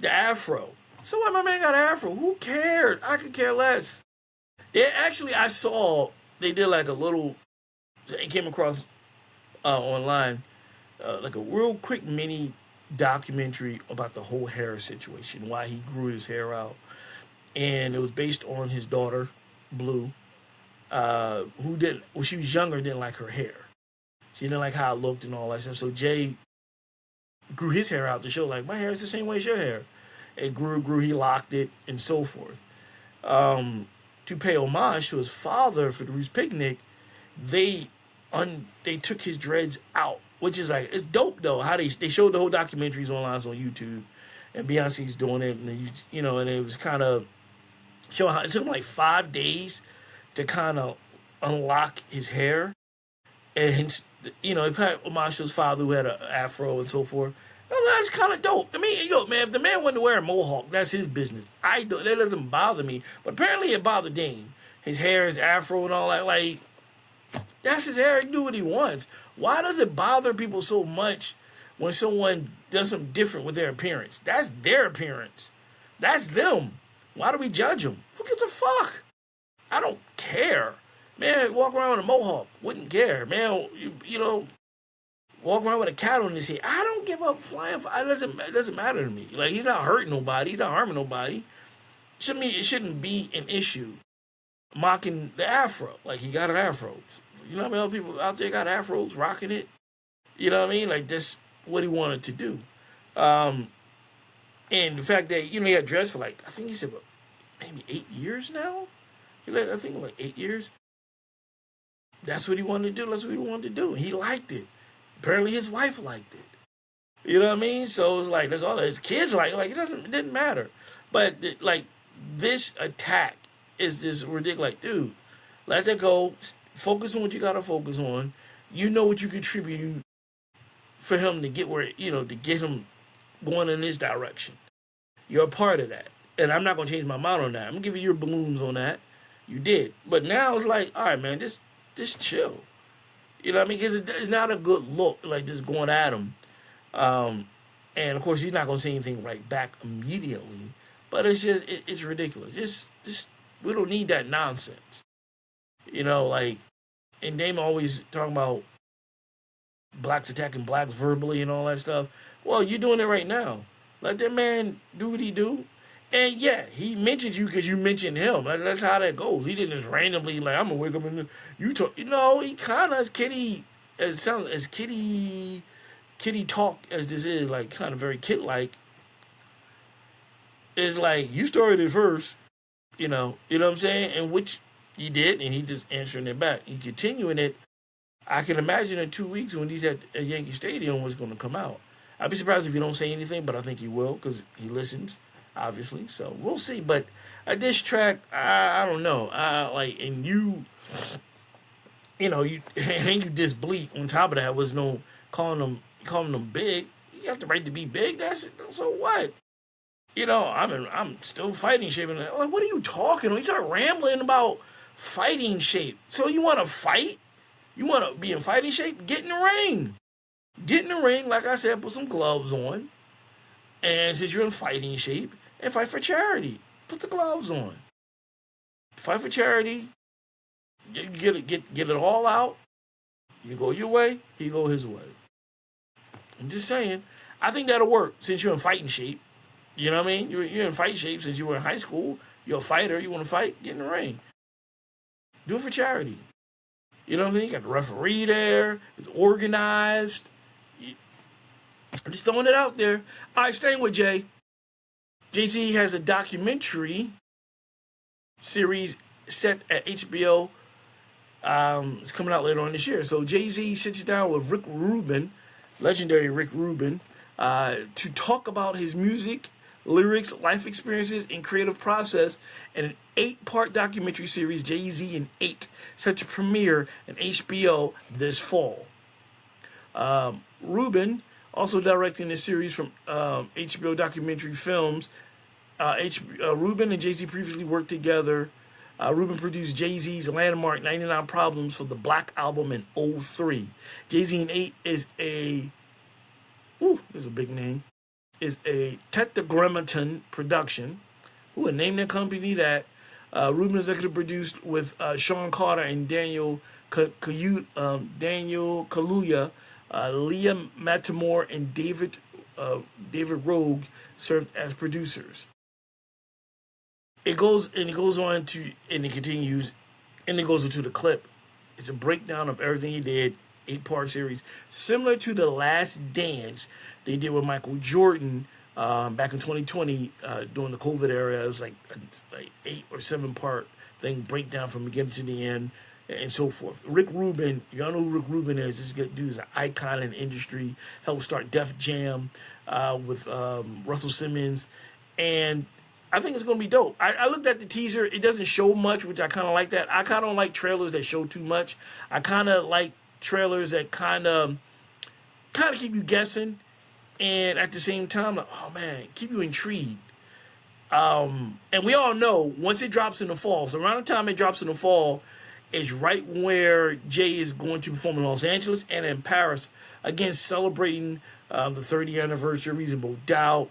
afro. So what, my man got an afro? Who cared? I could care less. I saw they did like a little. It came across online, like a real quick mini documentary about the whole hair situation, why he grew his hair out, and it was based on his daughter, Blue, who didn't. When she was younger, didn't like her hair. She didn't like how it looked and all that stuff. So Jay grew his hair out to show like my hair is the same way as your hair. It grew. He locked it and so forth. To pay homage to his father for the Roots picnic, they took his dreads out, which is like it's dope though. How they showed the whole documentaries online on YouTube, and Beyonce's doing it, and and it was kind of showing how it took him like 5 days to kind of unlock his hair, and he paid homage to his father who had an afro and so forth. That's kind of dope. I mean, man, if the man wanted to wear a mohawk, that's his business. That doesn't bother me. But apparently it bothered Dame. His hair, his afro and all that. Like, that's his hair. He can do what he wants. Why does it bother people so much when someone does something different with their appearance? That's their appearance. That's them. Why do we judge them? Who gives a fuck? I don't care. Man, walk around with a mohawk. Wouldn't care. Man, walk around with a cat on his head. I don't give up flying. It doesn't matter to me. Like, he's not hurting nobody. He's not harming nobody. It shouldn't be an issue mocking the afro. Like, he got an afro. You know what I mean? Other people out there got afros rocking it. You know what I mean? Like, that's what he wanted to do. And the fact that, he had dreads for like, I think he said, maybe 8 years now? I think like 8 years. That's what he wanted to do. That's what he wanted to do. He liked it. Apparently his wife liked it. You know what I mean? So it's like, that's all his kids like it didn't matter. But like, this attack is just ridiculous. Like, dude, let that go. Focus on what you gotta focus on. You know what you contribute for him to get to get him going in this direction. You're a part of that. And I'm not gonna change my mind on that. I'm gonna give you your balloons on that. You did. But now it's like, all right, man, just chill. You know what I mean? Because it's not a good look, like just going at him. And of course, he's not going to say anything right back immediately. But it's just, it's ridiculous. Just, we don't need that nonsense. Like, and Dame always talking about blacks attacking blacks verbally and all that stuff. Well, you're doing it right now. Let that man do what he do. And yeah, he mentioned you because you mentioned him. That's how that goes. He didn't just randomly I'm gonna wake up and you talk. He kind of as kitty talk as this is, like kind of very kid like. It's like you started it first, you know what I'm saying, and which he did, and he just answering it back. He continuing it. I can imagine in 2 weeks when he's at Yankee Stadium what's going to come out. I'd be surprised if he don't say anything, but I think he will because he listens. Obviously, so we'll see. But a diss track, I don't know. And you and you diss Bleak. On top of that, was no calling them big. You have the right to be big. That's it. So what? I'm still fighting shape. And like, what are you talking about? You start rambling about fighting shape. So you want to fight? You want to be in fighting shape? Get in the ring. Get in the ring. Like I said, put some gloves on. And since you're in fighting shape, and fight for charity. Put the gloves on. Fight for charity. Get it all out. You go your way, he go his way. I'm just saying. I think that'll work since you're in fighting shape. You know what I mean? You're in fight shape since you were in high school. You're a fighter. You want to fight? Get in the ring. Do it for charity. You know what I mean? You got the referee there. It's organized. I'm just throwing it out there. All right, staying with Jay. Jay-Z has a documentary series set at HBO. It's coming out later on this year. So Jay-Z sits down with Rick Rubin, legendary Rick Rubin, to talk about his music, lyrics, life experiences, and creative process in an 8-part documentary series, Jay-Z in 8, set to premiere on HBO this fall. Rubin also directing this series from HBO documentary films. Rubin and Jay-Z previously worked together. Rubin produced Jay-Z's landmark 99 Problems for the Black Album in 2003. Jay-Z in 8 is this is a big name, is a Tetragrammaton production. Name their company that. Rubin executive produced with Sean Carter and Daniel Kaluuya. Leah Matamore and David Rogue served as producers. It goes on to, and it continues, and it goes into the clip. It's a breakdown of everything he did, 8-part series, similar to The Last Dance they did with Michael Jordan back in 2020 during the COVID era. It was like 8 or 7-part thing, breakdown from beginning to the end, and so forth. Rick Rubin, y'all know who Rick Rubin is. This dude is an icon in the industry. Helped start Def Jam with Russell Simmons, and I think it's going to be dope. I looked at the teaser. It doesn't show much, which I kind of like that. I kind of don't like trailers that show too much. I kind of like trailers that kind of keep you guessing, and at the same time, like, oh man, keep you intrigued. And we all know once it drops in the fall, so around the time it drops in the fall, is right where Jay is going to perform in Los Angeles and in Paris, again celebrating the 30th anniversary of Reasonable Doubt.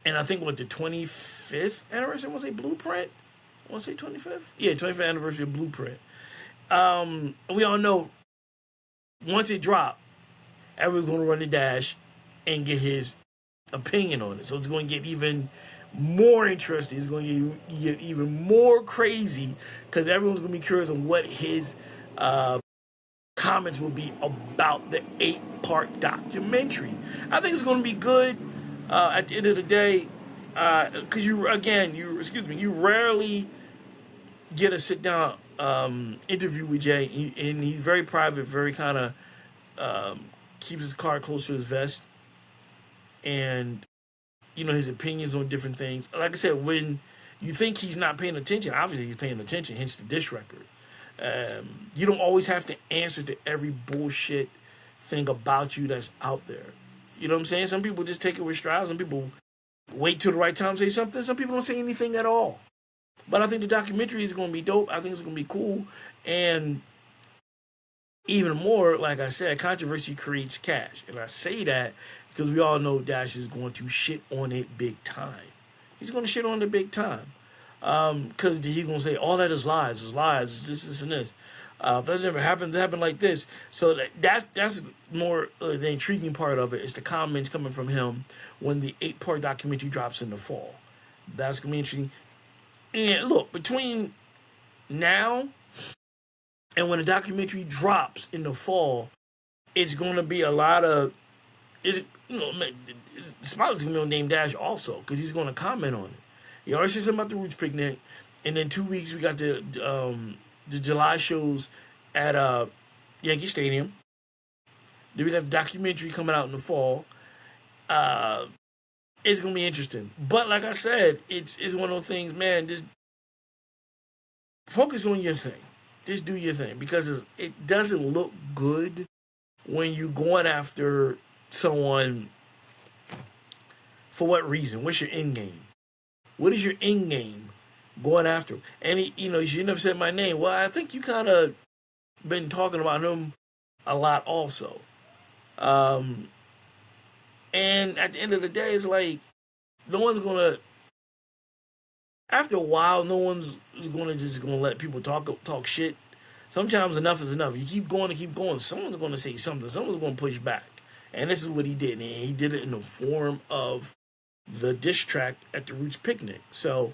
And I think it was the 25th anniversary. I want to say Blueprint. I want to say 25th. Yeah, 25th anniversary of Blueprint. We all know once it dropped, everyone's going to run the dash and get his opinion on it. So it's going to get even more interesting. It's going to get even more crazy because everyone's going to be curious on what his comments will be about the 8-part documentary. I think it's going to be good. At the end of the day, because you rarely get a sit down interview with Jay, and he's very private, very kind of keeps his card close to his vest, and his opinions on different things. Like I said, when you think he's not paying attention, obviously he's paying attention. Hence the diss record. You don't always have to answer to every bullshit thing about you that's out there. You know what I'm saying? Some people just take it with stride. Some people wait till the right time to say something. Some people don't say anything at all. But I think the documentary is going to be dope. I think it's going to be cool. And even more, like I said, controversy creates cash. And I say that because we all know Dash is going to shit on it big time. He's going to shit on it big time. Because he's going to say, all that is lies, it's this, and this. That never happened. It happened like this. So that's more the intriguing part of it is the comments coming from him when the 8-part documentary drops in the fall. That's gonna be interesting. And look, between now and when the documentary drops in the fall, it's gonna be a lot of Smiley's gonna be on Dame Dash also because he's gonna comment on it. He already said something about the Roots picnic, and then 2 weeks we got the July shows at Yankee Stadium. Then we got the documentary coming out in the fall. It's gonna be interesting. But like I said, it's one of those things, man. Just focus on your thing. Just do your thing because it doesn't look good when you're going after someone. For what reason? What's your end game? What is your end game? Going after him. And you should never said my name. Well, I think you kind of been talking about him a lot also. And at the end of the day, it's like no one's gonna. After a while, no one's gonna let people talk shit. Sometimes enough is enough. You keep going and keep going. Someone's gonna say something. Someone's gonna push back. And this is what he did. And he did it in the form of the diss track at the Roots picnic. So.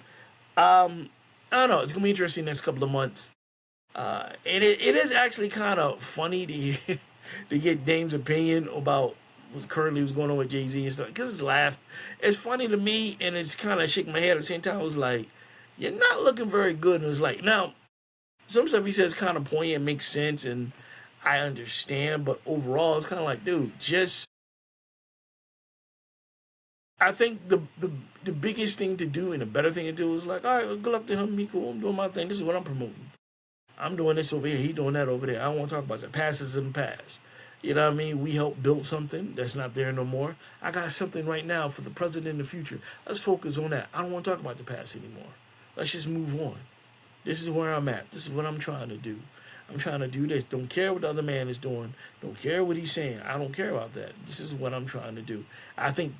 I don't know. It's gonna be interesting next couple of months. And it is actually kind of funny to to get Dame's opinion about what's going on with Jay-Z and stuff, because it's laughed. It's funny to me, and it's kind of shaking my head at the same time. I was like, you're not looking very good. And it's like, now, some stuff he says kind of poignant, makes sense, and I understand, but overall, it's kind of like, dude, just. I think the biggest thing to do and the better thing to do is like, all right, well, good luck to him. He cool. I'm doing my thing. This is what I'm promoting. I'm doing this over here. He doing that over there. I don't want to talk about the past is in the past. You know what I mean? We helped build something that's not there no more. I got something right now for the present and the future. Let's focus on that. I don't want to talk about the past anymore. Let's just move on. This is where I'm at. This is what I'm trying to do. I'm trying to do this. Don't care what the other man is doing. Don't care what he's saying. I don't care about that. This is what I'm trying to do. I think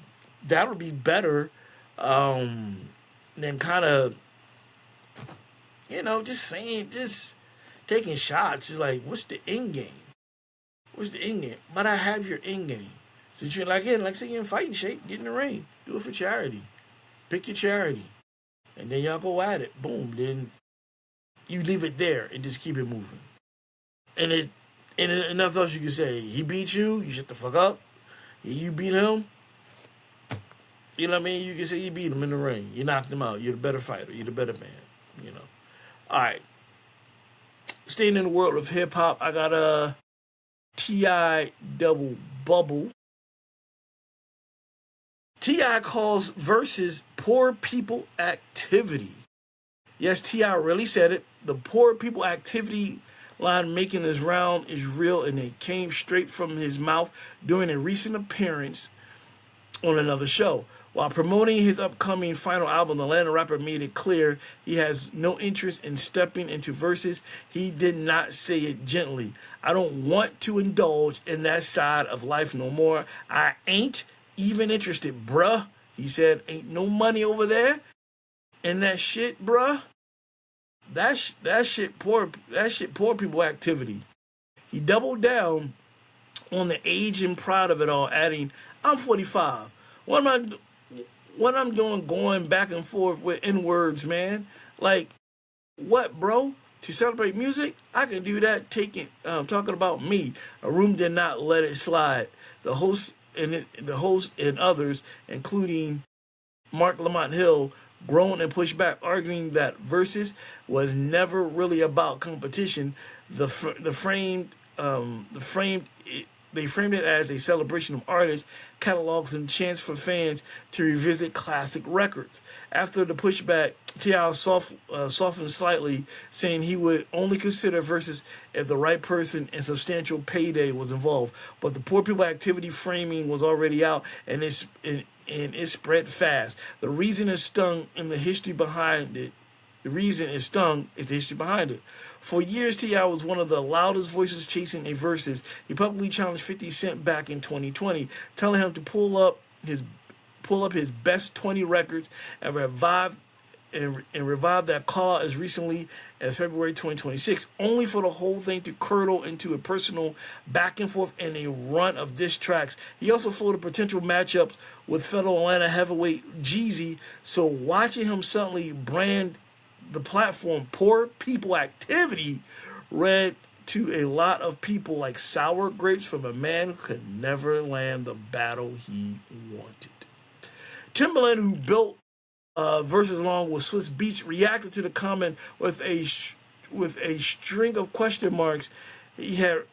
that would be better than kind of, just saying, just taking shots. It's like, what's the end game? What's the end game? But I have your end game. So you're like say you're in fighting shape, get in the ring. Do it for charity. Pick your charity. And then y'all go at it. Boom. Then you leave it there and just keep it moving. And nothing else you can say. He beat you, you shut the fuck up. You beat him. You know what I mean? You can say you beat him in the ring. You knocked him out. You're the better fighter. You're the better man. All right. Staying in the world of hip hop, I got a T.I. double bubble. T.I. calls Verzuz poor people activity. Yes, T.I. really said it. The poor people activity line making his round is real, and it came straight from his mouth during a recent appearance on another show. While promoting his upcoming final album, the Atlanta rapper made it clear he has no interest in stepping into Verzuz. He did not say it gently. I don't want to indulge in that side of life no more. I ain't even interested, bruh. He said, ain't no money over there in that shit, bruh. That shit poor people activity. He doubled down on the age and pride of it all, adding, I'm 45. What I'm doing going back and forth with N-words, man. Like, what, bro? To celebrate music? I can do that talking about me. A room did not let it slide. The host and others, including Mark Lamont Hill, groaned and pushed back, arguing that Verzuz was never really about competition. They framed it as a celebration of artists, catalogs, and chance for fans to revisit classic records. After the pushback, T.I. softened slightly, saying he would only consider Verzuz if the right person and substantial payday was involved. But the poor people activity framing was already out, and it spread fast. The reason it stung is the history behind it. For years, T.I. was one of the loudest voices chasing a Verzuz. He publicly challenged 50 Cent back in 2020, telling him to pull up his best 20 records and revive that call as recently as February 2026, only for the whole thing to curdle into a personal back and forth and a run of diss tracks. He also floated potential matchups with fellow Atlanta heavyweight Jeezy, so watching him suddenly brand the platform poor people activity read to a lot of people like sour grapes from a man who could never land the battle he wanted. Timbaland, who built Verzuz along with Swiss Beats, reacted to the comment with a string of question marks. He had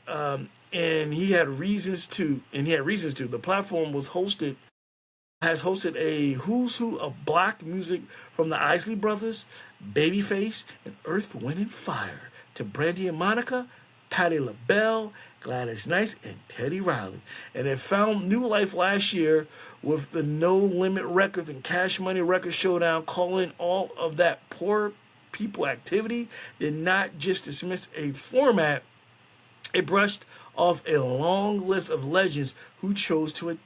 reasons to. The platform has hosted a who's who of black music from the Isley Brothers, Babyface, and Earth, Wind, and Fire to Brandy and Monica, Patti LaBelle, Gladys Knight, and Teddy Riley. And it found new life last year with the No Limit Records and Cash Money Records showdown, calling all of that poor people activity did not just dismiss a format, it brushed off a long list of legends who chose to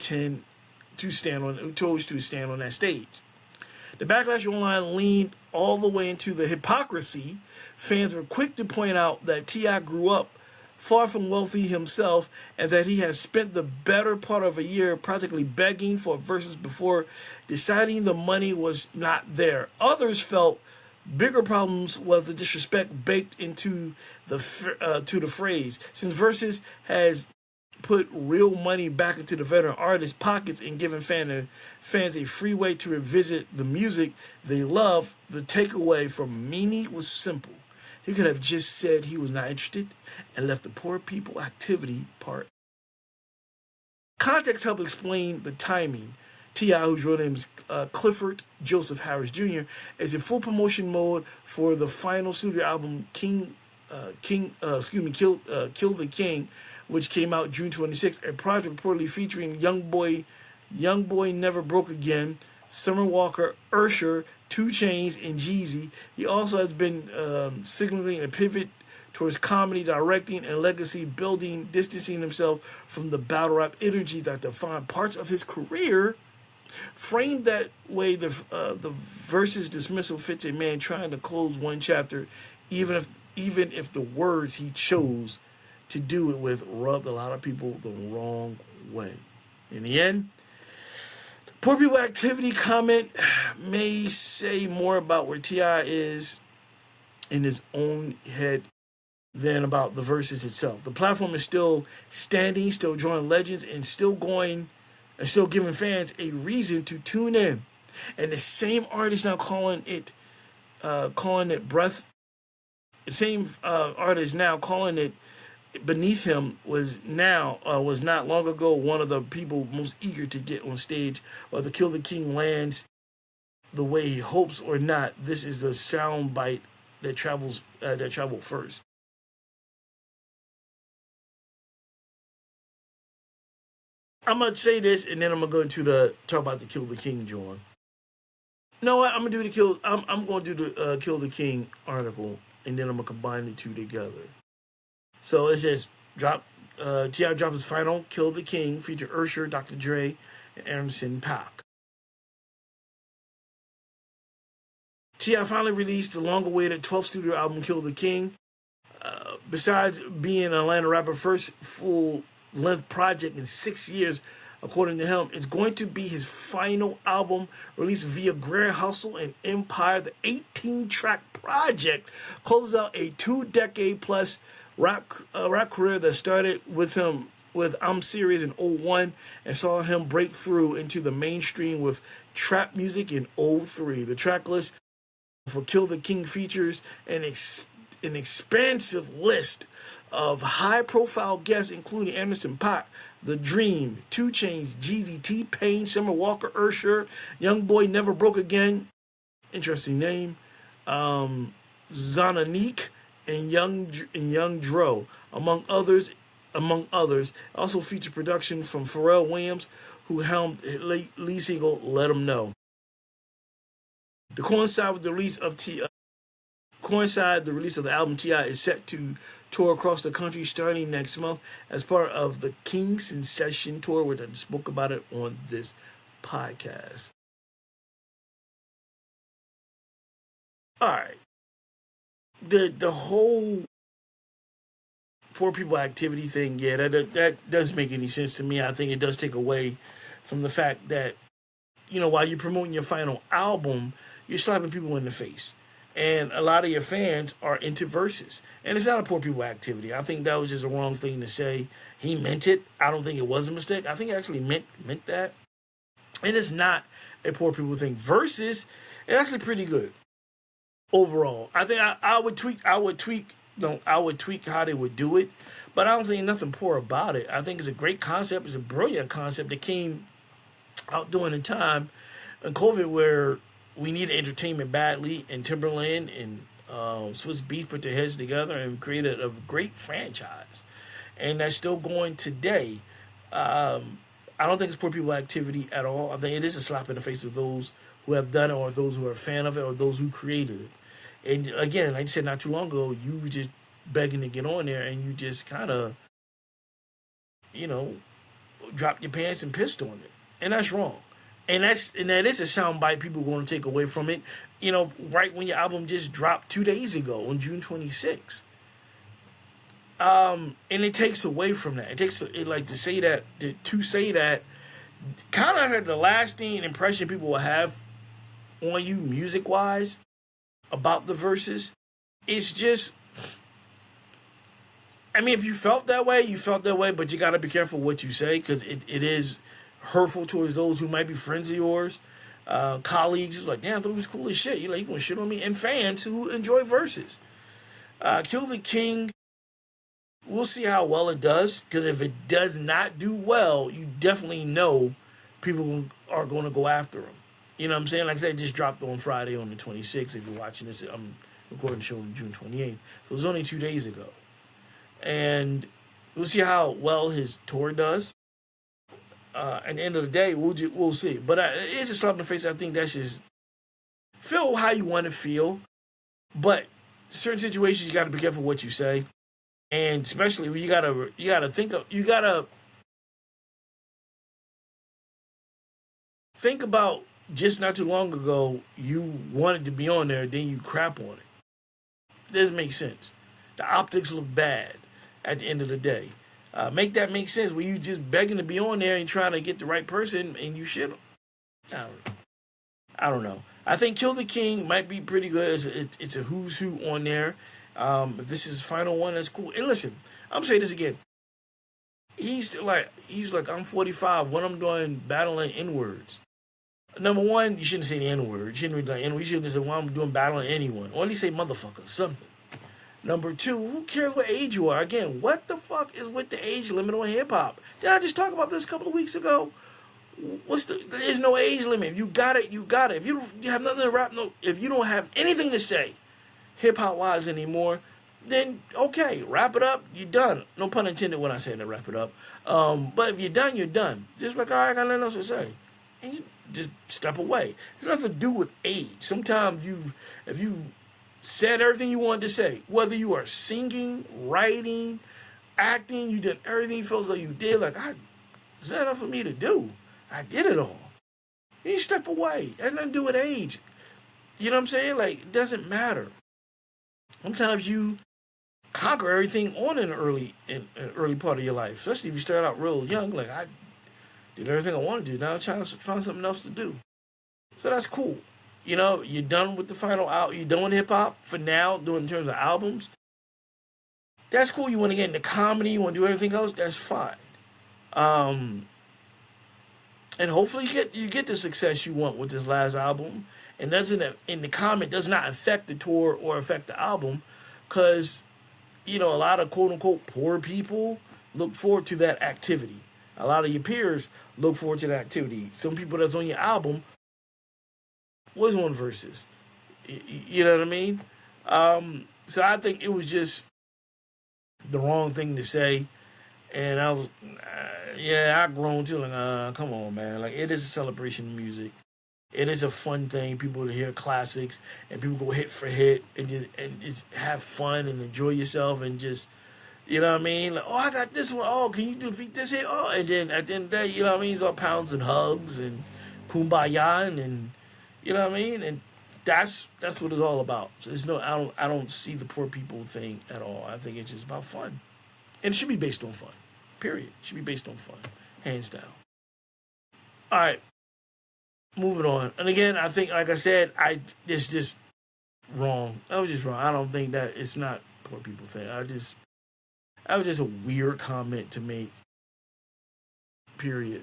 stand on that stage. The backlash online leaned all the way into the hypocrisy. Fans were quick to point out that T.I. grew up far from wealthy himself, and that he has spent the better part of a year practically begging for Verzuz before deciding the money was not there. Others felt bigger problems was the disrespect baked into to the phrase. Since Verzuz has put real money back into the veteran artists' pockets and given fans a free way to revisit the music they love, the takeaway from Meanie was simple. He could have just said he was not interested and left the poor people activity part. Context helped explain the timing. T.I., whose real name is Clifford Joseph Harris Jr., is in full promotion mode for the final studio album Kill the King, which came out June 26th. A project reportedly featuring Young Boy Never Broke Again, Summer Walker, Usher, 2 Chainz, and Jeezy. He also has been signaling a pivot towards comedy, directing, and legacy building, distancing himself from the battle rap energy that defined parts of his career. Framed that way, the Verzuz dismissal fits a man trying to close one chapter, even if the words he chose to do it with rubbed a lot of people the wrong way. In the end, the poor people activity comment may say more about where T.I. is in his own head than about the Verzuz itself. The platform is still standing, still drawing legends, and still giving fans a reason to tune in. And the same artist now calling it breath. The same artist now calling it beneath him was not long ago one of the people most eager to get on stage. Whether Kill the King lands the way he hopes or not, this is the sound bite that traveled first. I'm gonna say this, and then I'm gonna go into talk about the Kill the King, John. No, what? I'm gonna do I'm gonna do the Kill the King article, and then I'm gonna combine the two together. So it says T.I. dropped his final Kill the King, feature Usher, Dr. Dre, and Anderson .Paak. T.I. finally released the long-awaited 12th studio album, Kill the King. Besides being an Atlanta rapper, first full-length project in 6 years, according to him, it's going to be his final album released via Grand Hustle and Empire. The 18-track project closes out a 2-decade-plus rap career that started with him with I'm Serious in 01 and saw him break through into the mainstream with trap music in 03. The track list for Kill the King features an expansive list of high-profile guests, including Anderson .Paak, The Dream, 2 Chainz, Jeezy, T-Pain, Summer Walker, Usher, Young Boy Never Broke Again, interesting name, Zonanique, and Young Dro, among others. Also featured production from Pharrell Williams, who helmed lead single "Let 'Em Know." To coincide with the release of the album, T.I. is set to tour across the country starting next month as part of the King Sensation Tour, which I spoke about it on this podcast. All right. The whole poor people activity thing, yeah, that doesn't make any sense to me. I think it does take away from the fact that, while you're promoting your final album, you're slapping people in the face. And a lot of your fans are into Verzuz. And it's not a poor people activity. I think that was just a wrong thing to say. He meant it. I don't think it was a mistake. I think he actually meant that. And it's not a poor people thing. Verzuz, it's actually pretty good overall. I think I would tweak how they would do it, but I don't think nothing poor about it. I think it's a great concept. It's a brilliant concept that came out during a time in COVID where we needed entertainment badly, and Timberland and Swiss Beats put their heads together and created a great franchise, and that's still going today. I don't think it's poor people activity at all. I think it is a slap in the face of those who have done it, or those who are a fan of it, or those who created it. And again, like I said not too long ago, you were just begging to get on there, and you just kind of, dropped your pants and pissed on it, and that's wrong. And that is a soundbite people are going to take away from it. Right when your album just dropped 2 days ago on June 26th. And it takes away from that. It takes to say that kind of had the lasting impression people will have on you music wise about the Verzuz. It's just I mean, if you felt that way, you felt that way, but you got to be careful what you say because it is hurtful towards those who might be friends of yours, colleagues. Like, damn, I thought it was cool as shit. You gonna shit on me? And fans who enjoy verses. Kill the King. We'll see how well it does because if it does not do well, you definitely know people are going to go after him. You know what I'm saying? Like I said, it just dropped on Friday on the 26th. If you're watching this, I'm recording the show on June 28th. So it was only 2 days ago. And we'll see how well his tour does. At the end of the day, we'll see. But it's a slap in the face. I think that's just feel how you want to feel. But certain situations, you got to be careful what you say. And especially when you gotta think about just not too long ago you wanted to be on there, then you crap on it. Doesn't make sense. The optics look bad at the end of the day. Make that make sense when you just begging to be on there and trying to get the right person and you shit them. I don't know. I think Kill the King might be pretty good. It's a who's who on there. If this is the final one, that's cool. And listen, I'm gonna say this again. He's like, I'm 45. When I'm doing battling N-words. Number one, you shouldn't say the N-word. You shouldn't be doing N-word. You shouldn't say, well, I'm doing battling anyone. Or at least say motherfucker, something. Number two, who cares what age you are? Again, what the fuck is with the age limit on hip-hop? Did I just talk about this a couple of weeks ago? There is no age limit. If you got it, you got it. If you have nothing to rap, if you don't have anything to say, hip-hop wise anymore, then okay, wrap it up, you're done. No pun intended when I say that, wrap it up. But if you're done, you're done. Just like, all right, I got nothing else to say. And you just step away. It's nothing to do with age. Sometimes if you said everything you wanted to say, whether you are singing, writing, acting, you did everything you felt as though you did, like, it's not enough for me to do. I did it all. You step away. It has nothing to do with age. You know what I'm saying? Like, it doesn't matter. Sometimes you conquer everything on an early part of your life, especially if you start out real young. Like, I did everything I wanted to do. Now I'm trying to find something else to do. So that's cool. You know, you're done with the final out. You're done with hip hop for now, doing in terms of albums. That's cool. You want to get into comedy. You want to do everything else. That's fine. And hopefully you get the success you want with this last album. And the comment does not affect the tour or affect the album, because a lot of quote unquote poor people look forward to that activity. A lot of your peers look forward to that activity. Some people that's on your album was on Verzuz. You know what I mean? So I think it was just the wrong thing to say, and I was, I grown too. Like, come on, man. Like, it is a celebration of music. It is a fun thing. People to hear classics and people go hit for hit and just have fun and enjoy yourself and just, you know what I mean? Like, oh, I got this one. Oh, can you defeat this hit? Oh, and then at the end of the day, you know what I mean? It's all pounds and hugs and kumbaya and you know what I mean? And that's what it's all about. So there's I don't see the poor people thing at all. I think it's just about fun, and it should be based on fun. Period. It should be based on fun, hands down. All right. Moving on. And again, I think, like I said, it's just wrong. I was just wrong. I don't think that it's not poor people thing. That was just a weird comment to make. Period.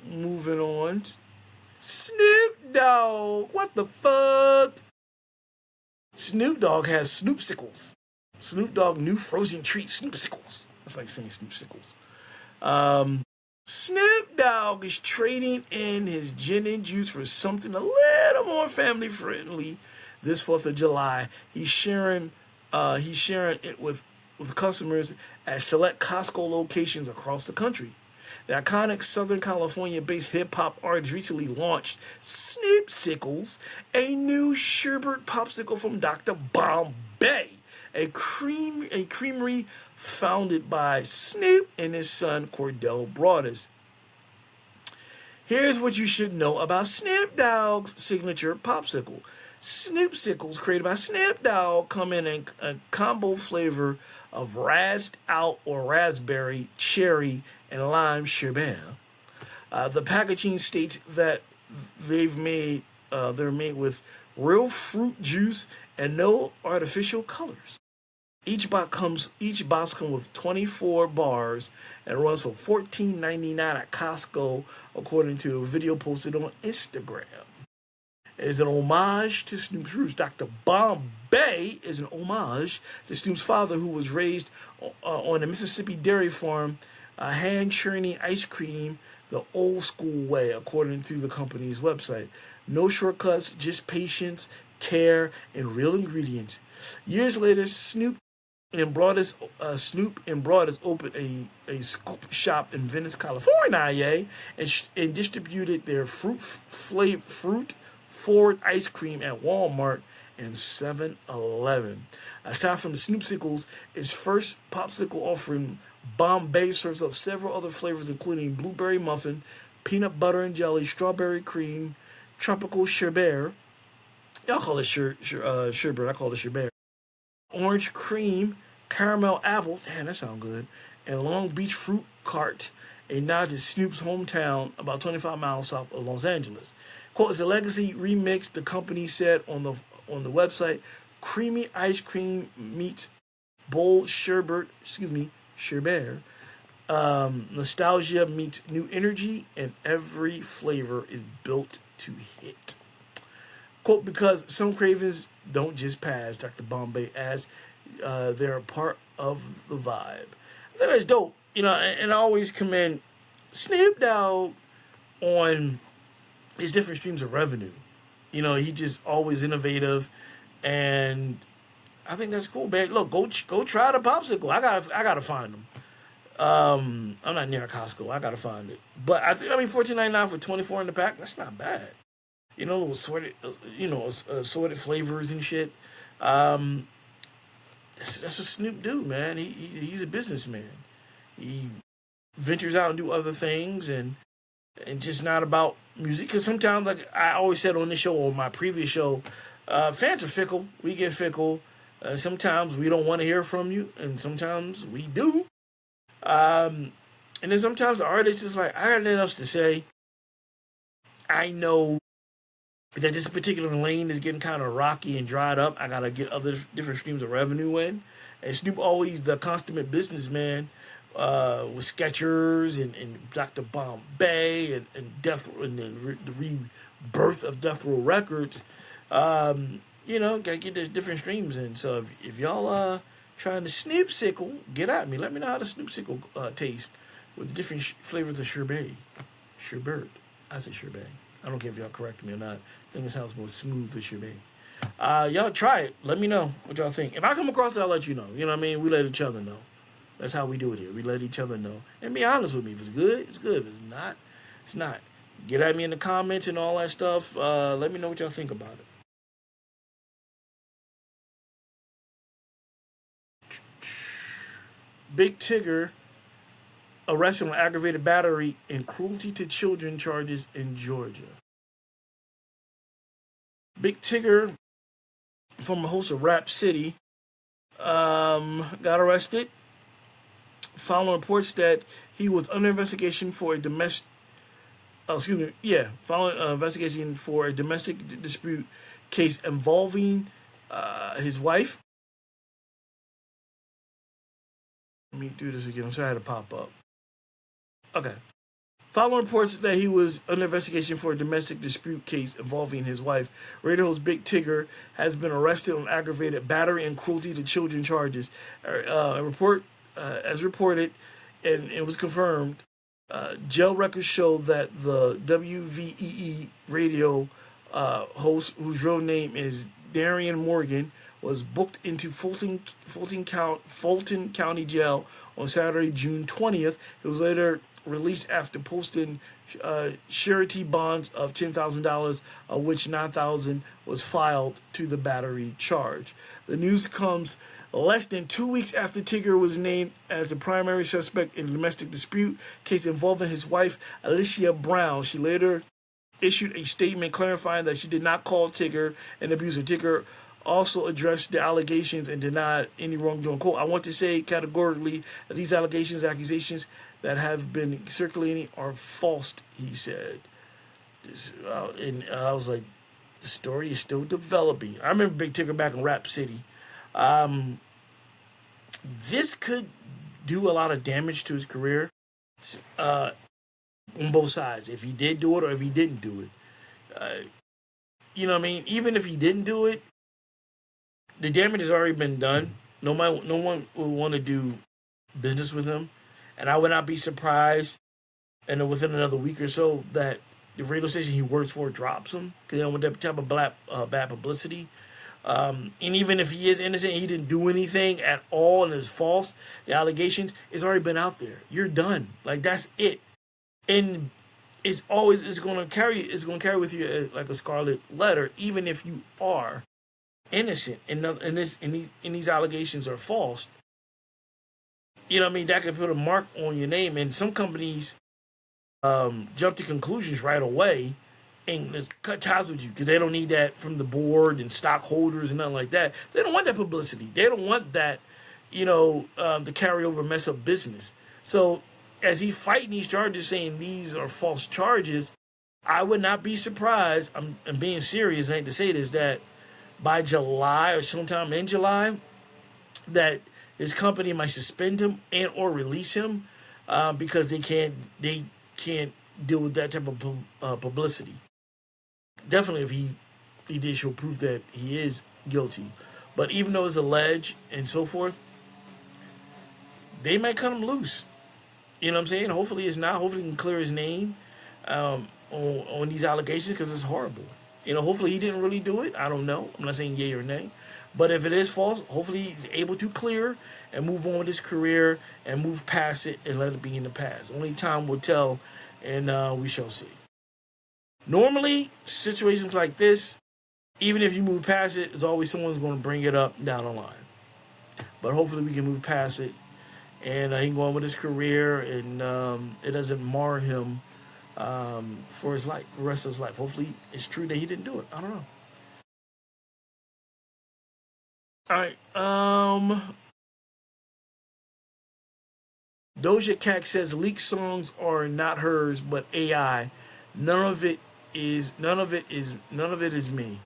Moving on. Snoop Dogg. What the fuck? Snoop Dogg has Snoopsicles. Snoop Dogg new frozen treat Snoopsicles. That's like saying Snoopsicles. Snoop Dogg is trading in his gin and juice for something a little more family friendly this 4th of July. He's sharing it with customers at select Costco locations across the country. The iconic Southern California-based hip-hop artist recently launched Snoopsicles, a new sherbet popsicle from Dr. Bombay, a creamery founded by Snoop and his son Cordell Broadus. Here's what you should know about Snoop Dogg's signature popsicle. Snoopsicles, created by Snoop Dogg, come in a combo flavor of rasped out or raspberry, cherry, and lime sherbet. The packaging states that they're made with real fruit juice, and no artificial colors. Each box comes with 24 bars and runs for $14.99 at Costco, according to a video posted on Instagram. It is an homage to Snoop's roots. Dr. Bombay is an homage to Snoop's father, who was raised on a Mississippi dairy farm, hand churning ice cream the old school way, according to the company's website. No shortcuts, just patience, care, and real ingredients. Years later, Snoop and Broadus opened a scoop shop in Venice, California, and distributed their fruit forward ice cream at Walmart and 7-Eleven. Aside from the Snoopsicles, its first popsicle offering, Bombay serves up several other flavors, including blueberry muffin, peanut butter and jelly, strawberry cream, tropical sherbet. Y'all call it sherbet. I call it sherbet. Orange cream, caramel apple. Damn, that sounds good. And Long Beach fruit cart, a nod to Snoop's hometown, about 25 miles south of Los Angeles. Quote, "It's a legacy remix," the company said on the website. Creamy ice cream meets bold sherbet. Nostalgia meets new energy, and every flavor is built to hit. Quote, "Because some cravings don't just pass," Dr. Bombay adds, "they're a part of the vibe." I think that's dope. And I always commend Snoop Dogg on his different streams of revenue. He just always innovative, and I think that's cool, man. Look, go try the popsicle. I gotta find them. I'm not near a Costco. I gotta find it. But $14.99 for 24 in the pack. That's not bad. Little assorted flavors and shit. That's what Snoop do, man. He's a businessman. He ventures out and do other things, and just not about music. Because sometimes, like I always said on this show or my previous show, fans are fickle. We get fickle. Sometimes we don't want to hear from you, and sometimes we do. And then sometimes the artist is like, I got nothing else to say. I know that this particular lane is getting kind of rocky and dried up. I gotta get other different streams of revenue in. And Snoop always the consummate businessman, with Skechers and Dr. Bombay and the rebirth of Death Row Records. Gotta get the different streams in. So if y'all trying to Snoopsicle, get at me. Let me know how the Snoopsicle tastes with the different flavors of sherbet. Sherbet. I say sherbet. I don't care if y'all correct me or not. I think it sounds more smooth than sherbet. Y'all try it. Let me know what y'all think. If I come across it, I'll let you know. You know what I mean? We let each other know. That's how we do it here. We let each other know. And be honest with me. If it's good, it's good. If it's not, it's not. Get at me in the comments and all that stuff. Let me know what y'all think about it. Big Tigger arrested on aggravated battery and cruelty to children charges in Georgia. Big Tigger, former host of Rap City, got arrested following reports that he was under investigation for a domestic. Following investigation for a domestic dispute case involving his wife. Let me do this again. I'm sorry I had to pop up. Okay. Following reports that he was under investigation for a domestic dispute case involving his wife, radio host Big Tigger has been arrested on aggravated battery and cruelty to children charges. As reported, and it was confirmed, jail records show that the WVEE radio host, whose real name is Darian Morgan, was booked into Fulton County Jail on Saturday, June 20th. He was later released after posting surety bonds of $10,000, of which $9,000 was filed to the battery charge. The news comes less than 2 weeks after Tigger was named as the primary suspect in a domestic dispute case involving his wife, Alicia Brown. She later issued a statement clarifying that she did not call Tigger an abuser. Tigger also addressed the allegations and denied any wrongdoing. Quote, "I want to say categorically that these accusations that have been circulating are false," he said. And I was like, The story is still developing. I remember Big Tigger back in Rap City. Um, this could do a lot of damage to his career uh, on both sides. If he did do it or if he didn't do it. You know what I mean? Even if he didn't do it, the damage has already been done. No one will want to do business with him. And I would not be surprised, and within another week or so, that the radio station he works for drops him because they don't want that type of bad publicity. And even if he is innocent, he didn't do anything at all and is false. The allegations it's already been out there. You're done. Like that's it. And it's going to carry with you like a scarlet letter, even if you are innocent and these allegations are false. You know what I mean? That could put a mark on your name. And some companies jump to conclusions right away and just cut ties with you because they don't need that from the board and stockholders and nothing like that. They don't want that publicity. They don't want that, to carry over mess up business. So as he fighting these charges, saying these are false charges, I would not be surprised. I'm being serious. I hate to say this, that by July or sometime in July, that his company might suspend him and or release him because they can't deal with that type of publicity. Definitely, if he did show proof that he is guilty, but even though it's alleged and so forth, they might cut him loose. You know what I'm saying? Hopefully it's not. Hopefully he can clear his name on these allegations because it's horrible. Hopefully he didn't really do it. I don't know. I'm not saying yay or nay. But if it is false, hopefully he's able to clear and move on with his career and move past it and let it be in the past. Only time will tell, and we shall see. Normally, situations like this, even if you move past it, there's always someone's going to bring it up down the line. But hopefully we can move past it and he can go on with his career and it doesn't mar him for his life, the rest of his life. Hopefully it's true that he didn't do it. I don't know. All right. Doja Cat says leaked songs are not hers, but AI. None of it is me.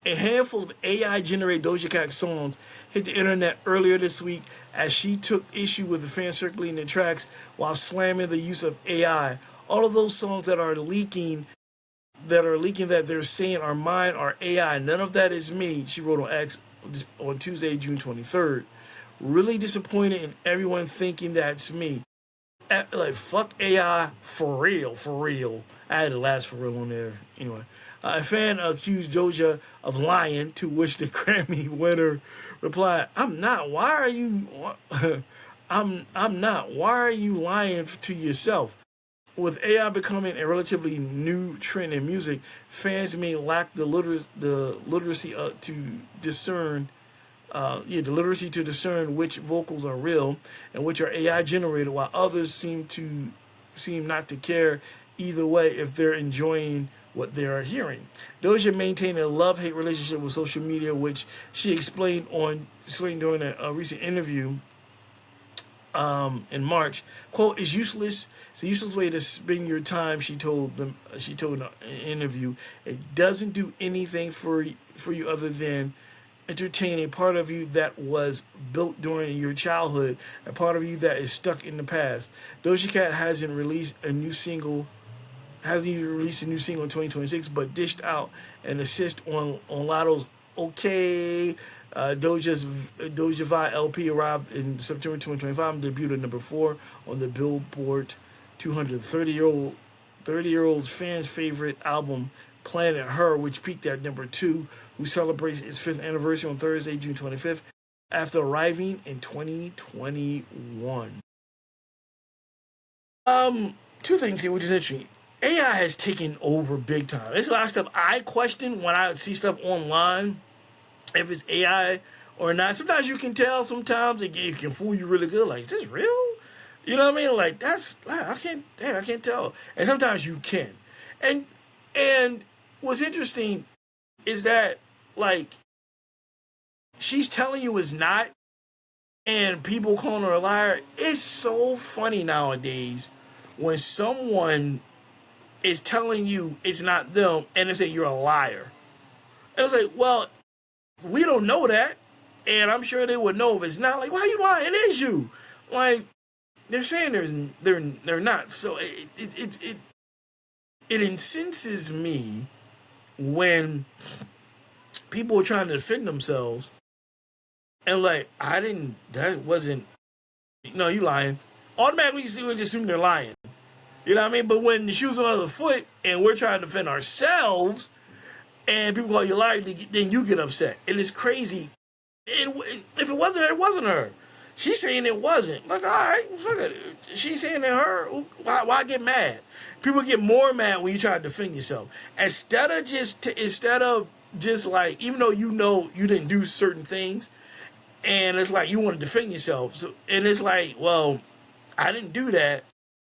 A handful of AI-generated Doja Cat songs hit the internet earlier this week as she took issue with the fans circulating the tracks while slamming the use of AI. All of those songs that are leaking that they're saying are mine are AI. None of that is me, she wrote on X on Tuesday, June 23rd. Really disappointed in everyone thinking that's me. Like, fuck AI for real. I had the last for real on there. Anyway, a fan accused Doja of lying, to which the Grammy winner replied, "I'm not. Why are you? I'm not. Why are you lying to yourself?" With AI becoming a relatively new trend in music, fans may lack the literacy to discern. The literacy to discern which vocals are real and which are AI generated, while others seem not to care either way if they're enjoying what they are hearing. Doja maintained a love-hate relationship with social media, which she explained during a recent interview in March. Quote, "It's useless. It's a useless way to spend your time," she told in an interview. "It doesn't do anything for you other than entertain a part of you that was built during your childhood, a part of you that is stuck in the past." Doja Cat hasn't released a new single in 2026, but dished out an assist on Lotto's "Okay." Doja Vi LP arrived in September 2025 and debuted at number 4 on the Billboard 200. 30-year-old fans' favorite album, Planet Her, which peaked at number 2, who celebrates its 5th anniversary on Thursday, June 25th, after arriving in 2021. Two things here, which is interesting. AI has taken over big time. There's a lot of stuff I question when I see stuff online, if it's AI or not. Sometimes you can tell. Sometimes it can fool you really good. Like, is this real? You know what I mean? Like, I can't tell. And sometimes you can. And what's interesting is that, like, she's telling you it's not, and people calling her a liar. It's so funny nowadays when someone is telling you it's not them, and they say you're a liar. And it's like, well, we don't know that, and I'm sure they would know if it's not. Like, why are you lying? It is you. Like, they're saying they're not. So it incenses me when people are trying to defend themselves and like, that wasn't, no, you lying. Automatically, we just assume they're lying. You know what I mean? But when the shoe's on the other foot and we're trying to defend ourselves and people call you a liar, then you get upset. And it's crazy. If it wasn't her, it wasn't her. She's saying it wasn't. Like, all right, fuck it. She's saying it her. Why get mad? People get more mad when you try to defend yourself. Instead of just like, even though you know you didn't do certain things, and it's like you want to defend yourself. So, and it's like, well, I didn't do that,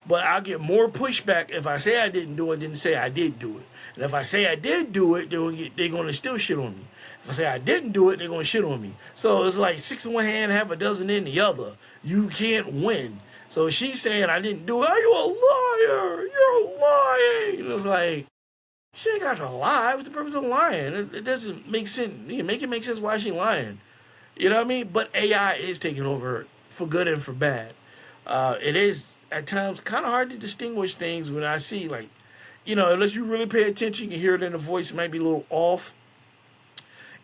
but I'll get more pushback if I say I didn't do it than say I did do it. And if I say I did do it, they're going to still shit on me. If I say I didn't do it, they're going to shit on me. So it's like 6 in one hand, half a dozen in the other. You can't win. So she's saying I didn't do it. Are you a liar? You're lying. And it's like, she ain't got to lie. What's the purpose of lying? It doesn't make sense. You make it make sense why she lying. You know what I mean? But AI is taking over for good and for bad. It is at times kind of hard to distinguish things when I see, like, you know, unless you really pay attention, you can hear it in the voice. It might be a little off.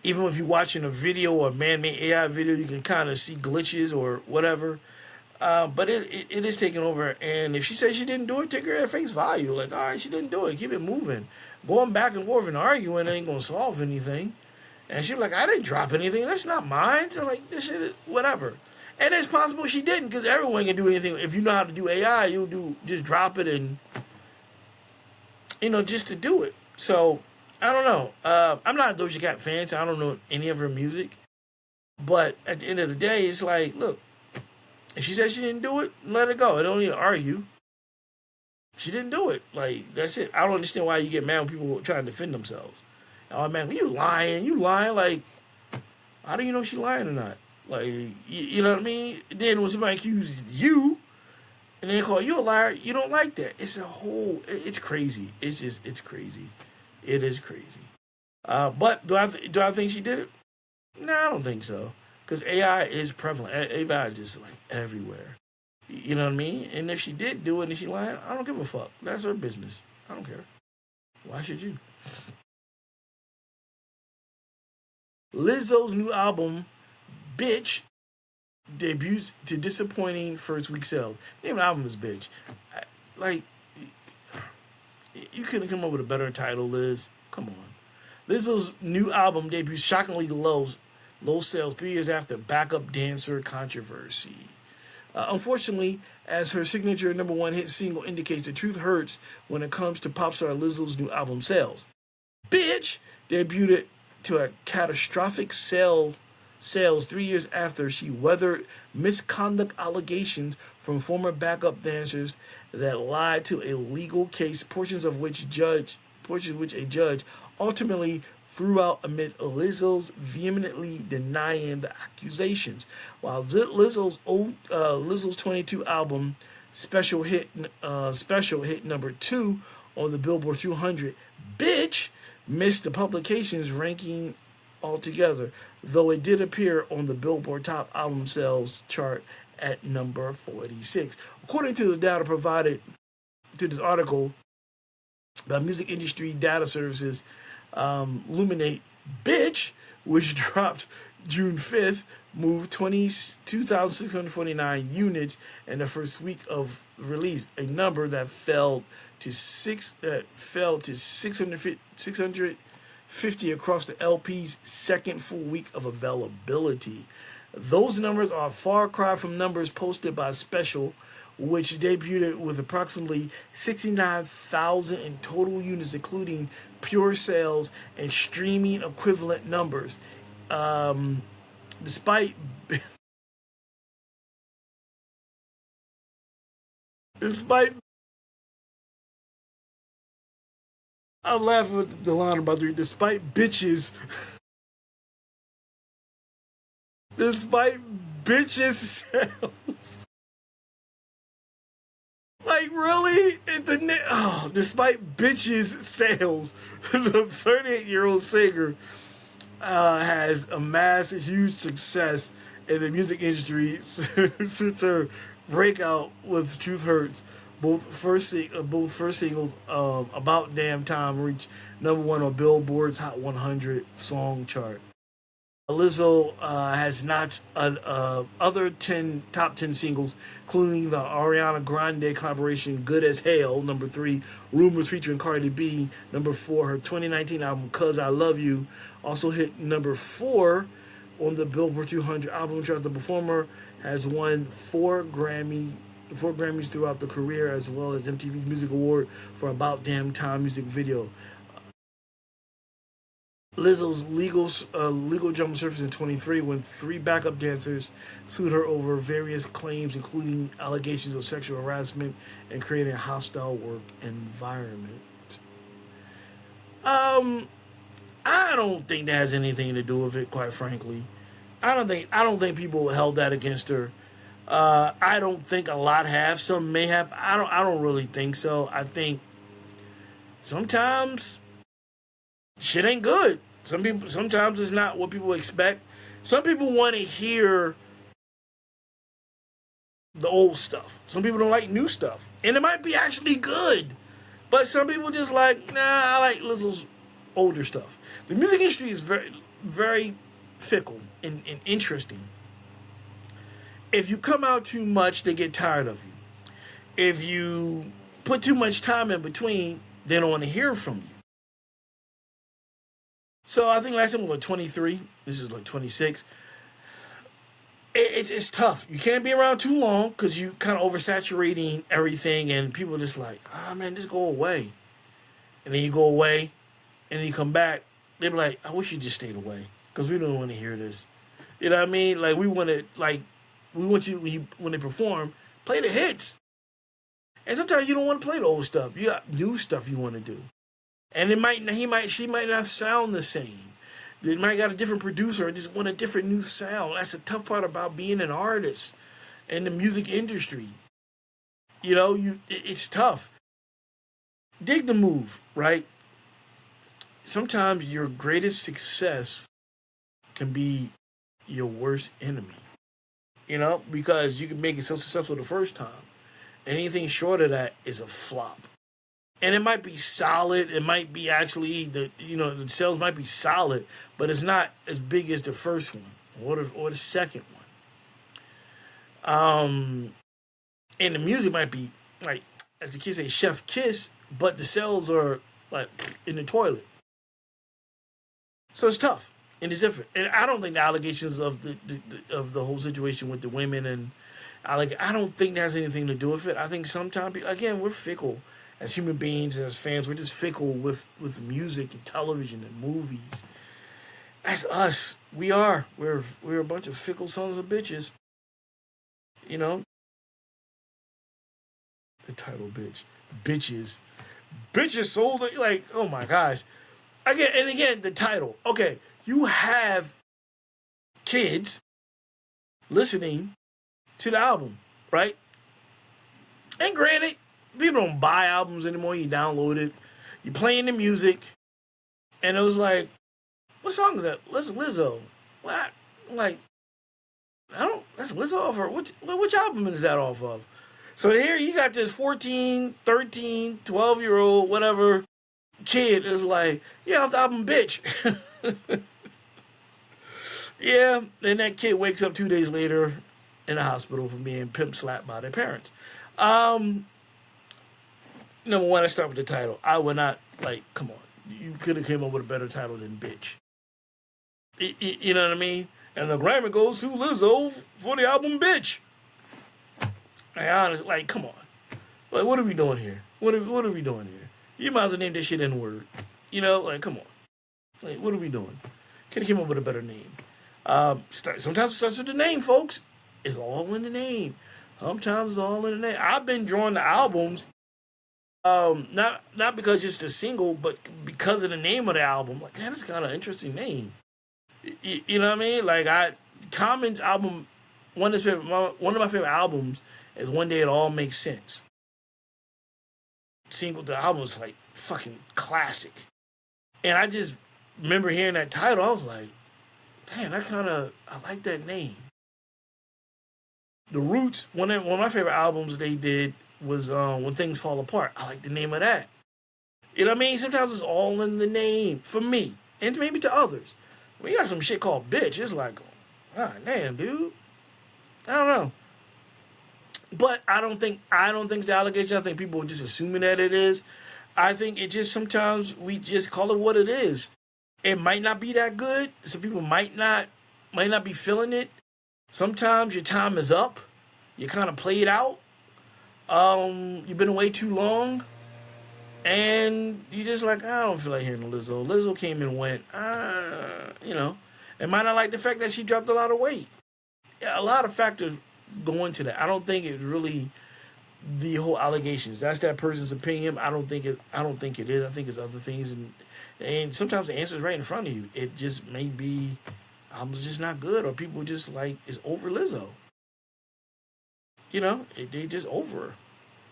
Even if you're watching a video or a man-made AI video, you can kind of see glitches or whatever. But it is taking over. And if she says she didn't do it, take her at face value. Like, all right, she didn't do it. Keep it moving. Going back and forth and arguing ain't going to solve anything. And she's like, I didn't drop anything. That's not mine. So, like, this shit is whatever. And it's possible she didn't, because everyone can do anything. If you know how to do AI, just drop it and, you know, just to do it. So, I don't know. I'm not a Doja Cat fan, so I don't know any of her music. But at the end of the day, it's like, look, if she says she didn't do it, let it go. I don't need to argue. She didn't do it. Like, that's it. I don't understand why you get mad when people try to defend themselves. Oh, man, you lying. You lying. Like, how do you know if she's lying or not? Like, you know what I mean? Then when somebody accuses you, and then they call you a liar, you don't like that. It's crazy. It's crazy. It is crazy. But do I think she did it? No, I don't think so. Because AI is prevalent. AI is just, like, everywhere. You know what I mean? And if she did do it and she lying, I don't give a fuck. That's her business. I don't care. Why should you? Lizzo's new album, Bitch, debuts to disappointing first week sales. The name of the album is Bitch. Like, you couldn't come up with a better title, Liz. Come on. Lizzo's new album debuts shockingly low sales 3 years after backup dancer controversy. Unfortunately, as her signature #1 hit single indicates, the truth hurts when it comes to pop star Lizzo's new album sales. Bitch debuted to a catastrophic sales 3 years after she weathered misconduct allegations from former backup dancers that lied to a legal case, portions of which a judge ultimately threw out amid Lizzo's vehemently denying the accusations. While Lizzo's 22 album special hit #2 on the Billboard 200, Bitch missed the publication's ranking altogether, though it did appear on the Billboard Top Album Sales chart at number 46. According to the data provided to this article by music industry data services Luminate, Bitch, which dropped June 5th, moved 2,649 units in the first week of release, a number that fell to 650 across the LP's second full week of availability. Those numbers are a far cry from numbers posted by Special, which debuted with approximately 69,000 in total units, including pure sales and streaming equivalent numbers. Despite I'm laughing at the line about the despite bitches sales. Like, Like, really? Despite Bitch's sales, the 38-year-old singer has amassed huge success in the music industry since her breakout with Truth Hurts. Both first singles, About Damn Time, reached #1 on Billboard's Hot 100 song chart. Lizzo has notched other top 10 singles, including the Ariana Grande collaboration "Good as Hell" #3, "Rumors" featuring Cardi B #4. Her 2019 album "Cause I Love You" also hit #4 on the Billboard 200 album chart. The performer has won four Grammys throughout the career, as well as MTV Music Award for "About Damn Time" music video. Lizzo's legal trouble surfaced in 23 when three backup dancers sued her over various claims, including allegations of sexual harassment and creating a hostile work environment. I don't think that has anything to do with it, quite frankly. I don't think people held that against her. I don't think a lot have. Some may have. I don't really think so. I think sometimes shit ain't good. Sometimes it's not what people expect. Some people want to hear the old stuff. Some people don't like new stuff, and it might be actually good. But some people just like, nah, I like Lizzo's older stuff. The music industry is very, very fickle and interesting. If you come out too much, they get tired of you. If you put too much time in between, they don't want to hear from you. So I think last time was like 23. This is like 26. It's tough. You can't be around too long because you kind of oversaturating everything, and people are just like, man, just go away. And then you go away, and then you come back. They be like, I wish you just stayed away because we don't want to hear this. You know what I mean? Like we want you when they perform, play the hits. And sometimes you don't want to play the old stuff. You got new stuff you want to do. And she might not sound the same. They might got a different producer and just want a different new sound. That's the tough part about being an artist in the music industry. You know, it's tough. Dig the move, right? Sometimes your greatest success can be your worst enemy. You know, because you can make it so successful the first time. Anything short of that is a flop. And it might be solid. It might be actually the sales might be solid, but it's not as big as the first one or the second one. And the music might be like, as the kids say, chef kiss, but the sales are like in the toilet. So it's tough and it's different. And I don't think the allegations of the whole situation with the women and I don't think that has anything to do with it. I think sometimes, again, we're fickle. As human beings, as fans, we're just fickle with music and television and movies. That's us. We are. We're a bunch of fickle sons of bitches. You know? The title, bitch. Bitches. Bitches sold it. Like, oh my gosh. Again, the title. Okay, you have kids listening to the album, right? And granted, people don't buy albums anymore. You download it. You're playing the music. And it was like, what song is that? That's Lizzo. What? Like, that's Lizzo off her. Which album is that off of? So here you got this 14, 13, 12-year-old, whatever, kid is like, yeah, off the album, bitch. Yeah, and that kid wakes up 2 days later in the hospital from being pimp slapped by their parents. Number one, let's start with the title. I would not, come on. You could have came up with a better title than bitch. You know what I mean? And the Grammy goes to Lizzo for the album Bitch. Come on. Like, what are we doing here? What are we doing here? You might as well name this shit N-word. You know, come on. Like, what are we doing? Could have came up with a better name. Sometimes it starts with the name, folks. It's all in the name. Sometimes it's all in the name. I've been drawing the albums. Not because it's the single, but because of the name of the album. Like, that's kind of an interesting name. You know what I mean? Like, Common's album, one of my favorite albums is One Day It All Makes Sense. single. The album was like fucking classic. And I just remember hearing that title. I was like, man, I like that name. The Roots, one of my favorite albums they did was When Things Fall Apart. I like the name of that. You know what I mean? Sometimes it's all in the name for me, and maybe to others. When you got some shit called Bitch, it's like, ah, damn, dude. I don't know. But I don't think it's the allegation. I think people are just assuming that it is. I think it just sometimes we just call it what it is. It might not be that good. Some people might not be feeling it. Sometimes your time is up. You kind of play it out. You've been away too long. And you just like, I don't feel like hearing Lizzo. Lizzo came and went. And might not like the fact that she dropped a lot of weight. Yeah, a lot of factors go into that. I don't think it's really the whole allegations. That's that person's opinion. I don't think it is. I think it's other things, and sometimes the answer is right in front of you. It just may be album's just not good, or people just like is over Lizzo. They just over her,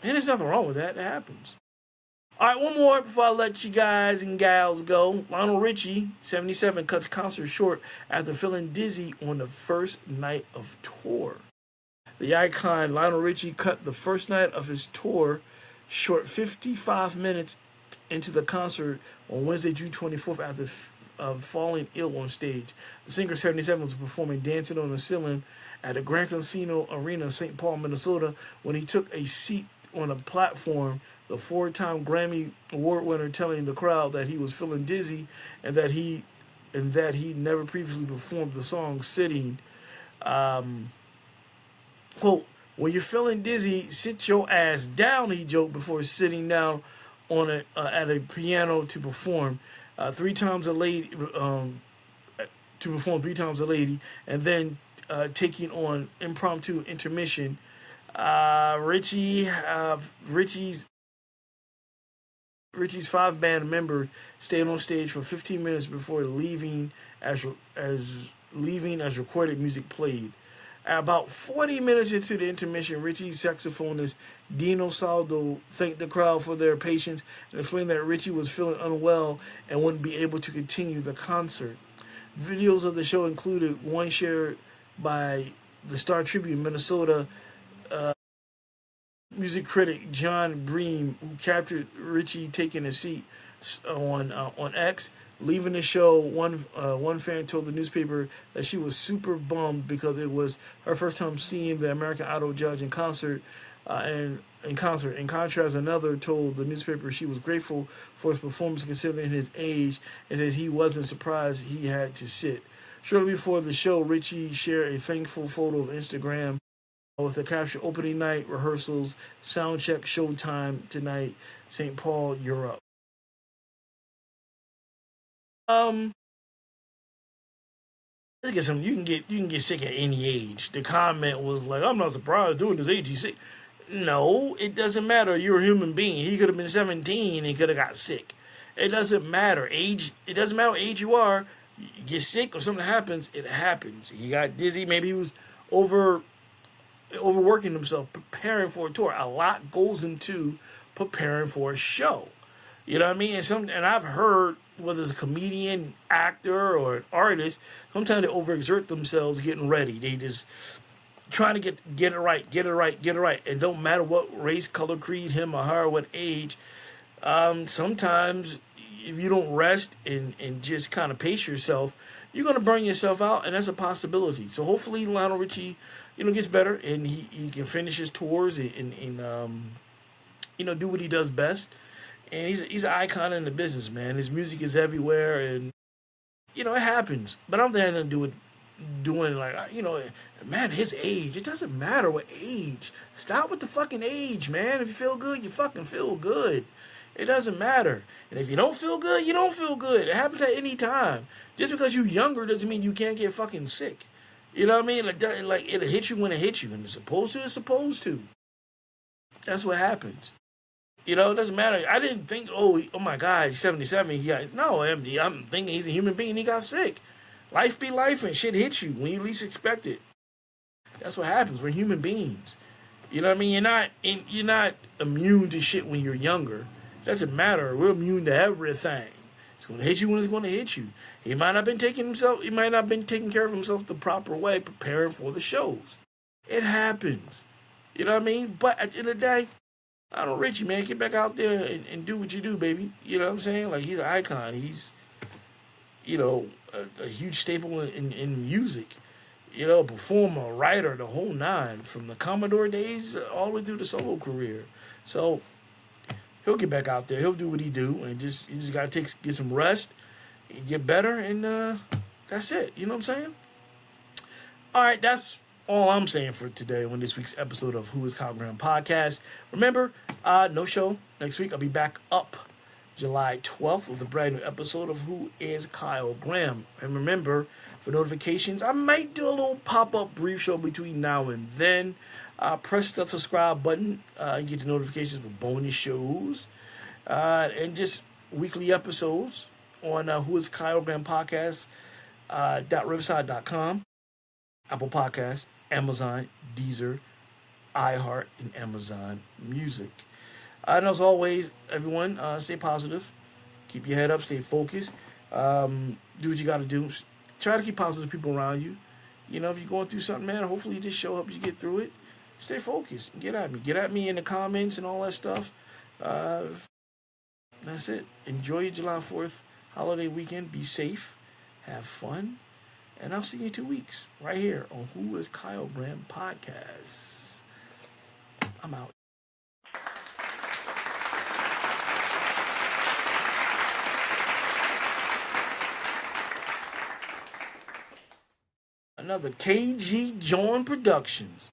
and there's nothing wrong with that. It happens. All right, one more before I let you guys and gals go. Lionel Richie, 77, cuts concert short after feeling dizzy on the first night of tour. The icon Lionel Richie cut the first night of his tour short 55 minutes into the concert on Wednesday, June 24th after falling ill on stage. The singer, 77, was performing Dancing on the Ceiling at the Grand Casino Arena in St. Paul, Minnesota, when he took a seat on a platform. The four-time Grammy Award winner telling the crowd that he was feeling dizzy and that he never previously performed the song sitting. Quote, when you're feeling dizzy, sit your ass down, he joked before sitting down on at a piano to perform 3 times a lady, and then taking on impromptu intermission. Richie's 5 band member stayed on stage for 15 minutes before leaving as recorded music played. At about 40 minutes into the intermission, Richie's saxophonist Dino Saldo thanked the crowd for their patience and explained that Richie was feeling unwell and wouldn't be able to continue the concert. Videos of the show included one shared by the Star Tribune, Minnesota music critic John Bream, who captured Richie taking a seat on X. Leaving the show, one fan told the newspaper that she was super bummed because it was her first time seeing the American Idol judge in concert. In contrast, another told the newspaper she was grateful for his performance considering his age, and that he wasn't surprised he had to sit. Shortly before the show, Richie shared a thankful photo of Instagram with the caption, "Opening night rehearsals, sound check, showtime tonight, St. Paul, Europe." Let's get some. You can get sick at any age. The comment was like, "I'm not surprised doing this age he's sick." No, it doesn't matter. You're a human being. He could have been 17 and could have got sick. It doesn't matter age. It doesn't matter what age you are. You get sick or something happens. It happens. He got dizzy. Maybe he was overworking himself, preparing for a tour. A lot goes into preparing for a show. You know what I mean? And I've heard, whether it's a comedian, actor, or an artist, sometimes they overexert themselves getting ready. They just trying to get it right. And don't matter what race, color, creed, him or her, what age. Sometimes if you don't rest and just kind of pace yourself, you're going to burn yourself out, and that's a possibility. So hopefully Lionel Richie, gets better and he can finish his tours and do what he does best. And he's an icon in the business, man. His music is everywhere, and it happens. But I don't think it has nothing to do with doing man, his age. It doesn't matter what age. Stop with the fucking age, man. If you feel good, you fucking feel good. It doesn't matter. And if you don't feel good, you don't feel good. It happens at any time. Just because you're younger doesn't mean you can't get fucking sick. You know what I mean? Like it'll hit you when it hits you, and it's supposed to. That's what happens. It doesn't matter. I didn't think, oh my God, he's 77. I'm thinking he's a human being. He got sick. Life be life, and shit hits you when you least expect it. That's what happens. We're human beings. You know what I mean? You're not immune to shit when you're younger. It doesn't matter. We're immune to everything. It's gonna hit you when it's gonna hit you. He might not have been taking care of himself the proper way, preparing for the shows. It happens. You know what I mean? But at the end of the day, I don't Richie, man, get back out there and do what you do, baby. You know what I'm saying? Like, he's an icon. He's, a huge staple in music. A performer, a writer, the whole nine, from the Commodore days all the way through the solo career. So he'll get back out there. He'll do what he do, and you just gotta get some rest, get better, and that's it. You know what I'm saying? All right, that's all I'm saying for today on this week's episode of Who is Kyle Graham podcast. Remember, no show next week. I'll be back up July 12th with a brand new episode of Who is Kyle Graham. And remember, for notifications, I might do a little pop-up brief show between now and then. Press the subscribe button and get the notifications for bonus shows and just weekly episodes on Who is Kyle Graham podcast .riverside.com, Apple Podcasts, Amazon, Deezer, iHeart, and Amazon Music. And as always, everyone, stay positive. Keep your head up. Stay focused. Do what you got to do. Try to keep positive people around you. If you're going through something, man, hopefully this show helps you get through it. Stay focused. Get at me. Get at me in the comments and all that stuff. That's it. Enjoy your July 4th holiday weekend. Be safe. Have fun. And I'll see you in 2 weeks right here on Who is Kyle Graham podcast. I'm out. Another KG John Productions.